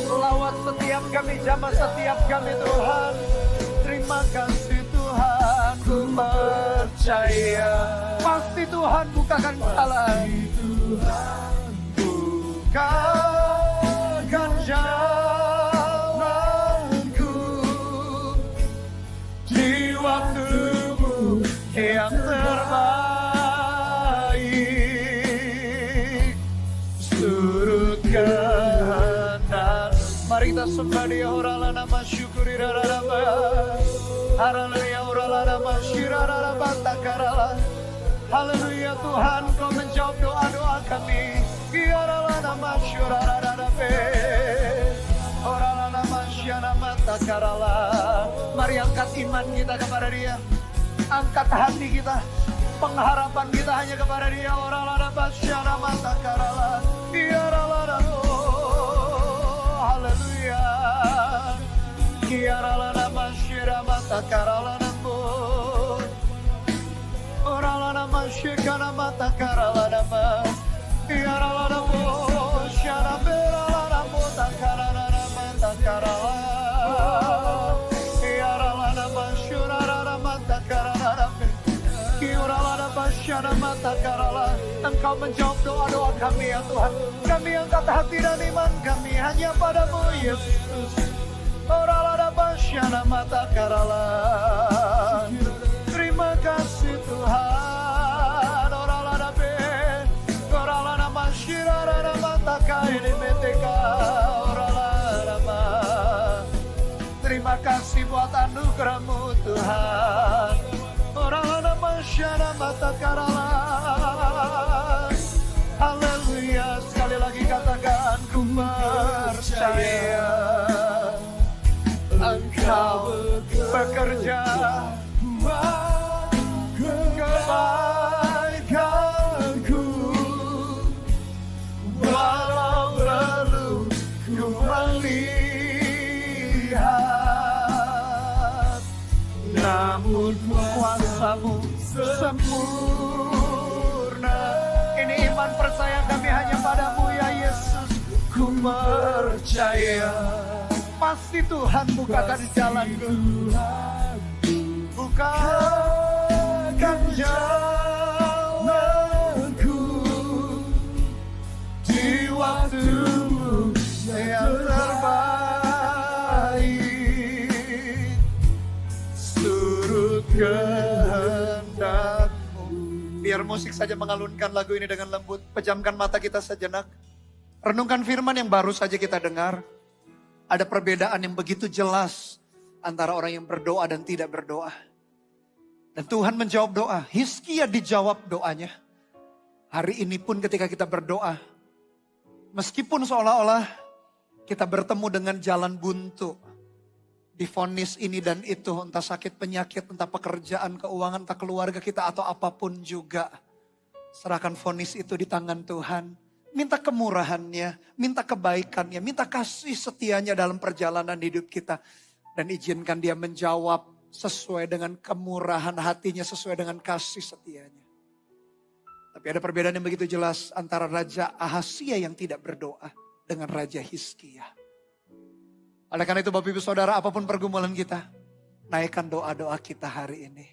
Lawat setiap kami, jamah setiap kami Tuhan. Terima kasih Tuhan, ku percaya. Pasti Tuhan bukakan jalan. Bukakan jalanku di waktumu yang terbaik. Surut kehendak. Mari kita sembah Dia. Oralah nama syukuri raraba. Haleluya oralah nama syiraraba takaralah. Haleluya Tuhan, Kau menjawab doa-doa kami. Biarlah nama syurararabe. Oralah nama syarama takaralah. Mari angkat iman kita kepada Dia. Angkat hati kita. Pengharapan kita hanya kepada Dia. Oralah nama syarama takaralah. Biarlah nama. Haleluya. Biarlah nama syarama takaralah. Orala nama shikana mata karala nama. Yarala nama sharabera nama takarala nama takarala. Yarala nama shurara nama takarala nama. Yarala nama sharama takarala. Engkau menjawab doa-doa kami ya Tuhan. Kami angkat hati dan iman kami hanya padamu Yesus. Orala nama sharama takarala. Terima kasih Tuhan. Orala nama syirara nama takaini meteka. Orala nama. Terima kasih buat anugerah-Mu Tuhan. Orala nama syara mata karala. Haleluya. Sekali lagi katakan ku percaya Engkau bekerja kebaikanku, walau lalu ku melihat, namun kuasa-Mu sempurna. Ini iman percaya kami hanya padamu ya Yesus. Ku percaya pasti Tuhan bukakan jalanku. Bukakan jalanku di waktu-Mu yang terbaik. Surut kehendak-Mu. Biar musik saja mengalunkan lagu ini dengan lembut. Pejamkan mata kita sejenak. Renungkan firman yang baru saja kita dengar. Ada perbedaan yang begitu jelas antara orang yang berdoa dan tidak berdoa. Dan Tuhan menjawab doa. Hizkia dijawab doanya. Hari ini pun ketika kita berdoa, meskipun seolah-olah kita bertemu dengan jalan buntu, divonis ini dan itu, entah sakit penyakit, entah pekerjaan, keuangan, entah keluarga kita atau apapun juga. Serahkan vonis itu di tangan Tuhan. Minta kemurahannya, minta kebaikannya, minta kasih setianya dalam perjalanan hidup kita. Dan izinkan Dia menjawab sesuai dengan kemurahan hatinya, sesuai dengan kasih setianya. Tapi ada perbedaan yang begitu jelas antara Raja Ahasia yang tidak berdoa dengan Raja Hizkia. Oleh karena itu Bapak Ibu Saudara, apapun pergumulan kita, naikkan doa-doa kita hari ini.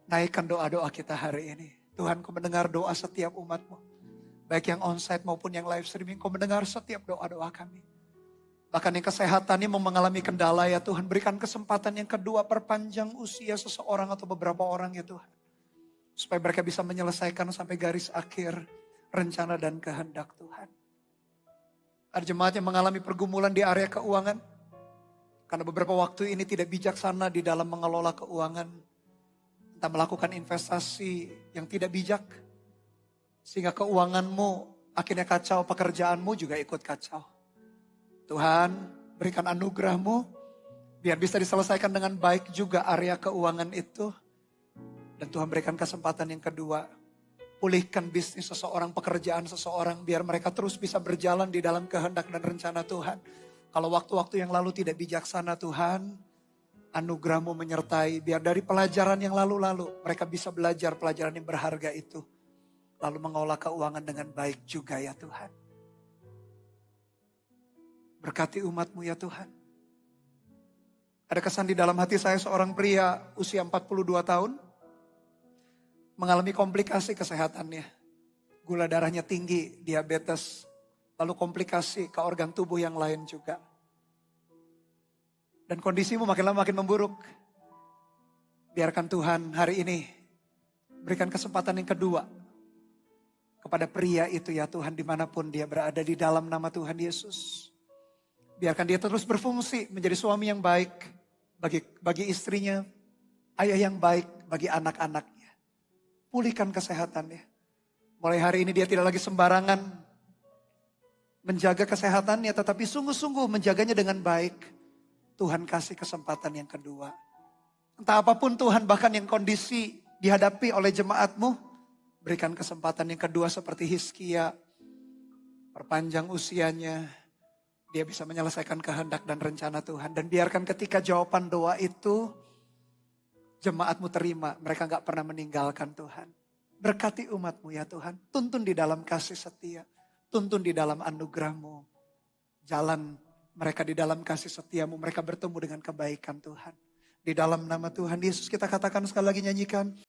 Naikkan doa-doa kita hari ini. Tuhan, Kau mendengar doa setiap umat-Mu. Baik yang onsite maupun yang live streaming, Kau mendengar setiap doa-doa kami. Bahkan yang kesehatannya mau mengalami kendala ya Tuhan. Berikan kesempatan yang kedua, perpanjang usia seseorang atau beberapa orang ya Tuhan. Supaya mereka bisa menyelesaikan sampai garis akhir rencana dan kehendak Tuhan. Ada jemaat yang mengalami pergumulan di area keuangan. Karena beberapa waktu ini tidak bijaksana di dalam mengelola keuangan. Entah melakukan investasi yang tidak bijak. Sehingga keuanganmu akhirnya kacau, pekerjaanmu juga ikut kacau. Tuhan, berikan anugerah-Mu, biar bisa diselesaikan dengan baik juga area keuangan itu. Dan Tuhan berikan kesempatan yang kedua, pulihkan bisnis seseorang, pekerjaan seseorang, biar mereka terus bisa berjalan di dalam kehendak dan rencana Tuhan. Kalau waktu-waktu yang lalu tidak bijaksana Tuhan, anugerah-Mu menyertai, biar dari pelajaran yang lalu-lalu, mereka bisa belajar pelajaran yang berharga itu. Lalu mengolah keuangan dengan baik juga ya Tuhan. Berkati umat-Mu ya Tuhan. Ada kesan di dalam hati saya seorang pria usia 42 tahun. Mengalami komplikasi kesehatannya. Gula darahnya tinggi, diabetes. Lalu komplikasi ke organ tubuh yang lain juga. Dan kondisimu makin lama makin memburuk. Biarkan Tuhan hari ini berikan kesempatan yang kedua. Kepada pria itu ya Tuhan dimanapun dia berada di dalam nama Tuhan Yesus. Biarkan dia terus berfungsi menjadi suami yang baik bagi istrinya. Ayah yang baik bagi anak-anaknya. Pulihkan kesehatannya. Mulai hari ini dia tidak lagi sembarangan menjaga kesehatannya. Tetapi sungguh-sungguh menjaganya dengan baik. Tuhan kasih kesempatan yang kedua. Entah apapun Tuhan bahkan yang kondisi dihadapi oleh jemaat-Mu. Berikan kesempatan yang kedua seperti Hizkia. Perpanjang usianya. Dia bisa menyelesaikan kehendak dan rencana Tuhan. Dan biarkan ketika jawaban doa itu jemaat-Mu terima. Mereka gak pernah meninggalkan Tuhan. Berkati umat-Mu ya Tuhan. Tuntun di dalam kasih setia. Tuntun di dalam anugerah-Mu. Jalan mereka di dalam kasih setia-Mu. Mereka bertemu dengan kebaikan Tuhan. Di dalam nama Tuhan Yesus kita katakan sekali lagi nyanyikan.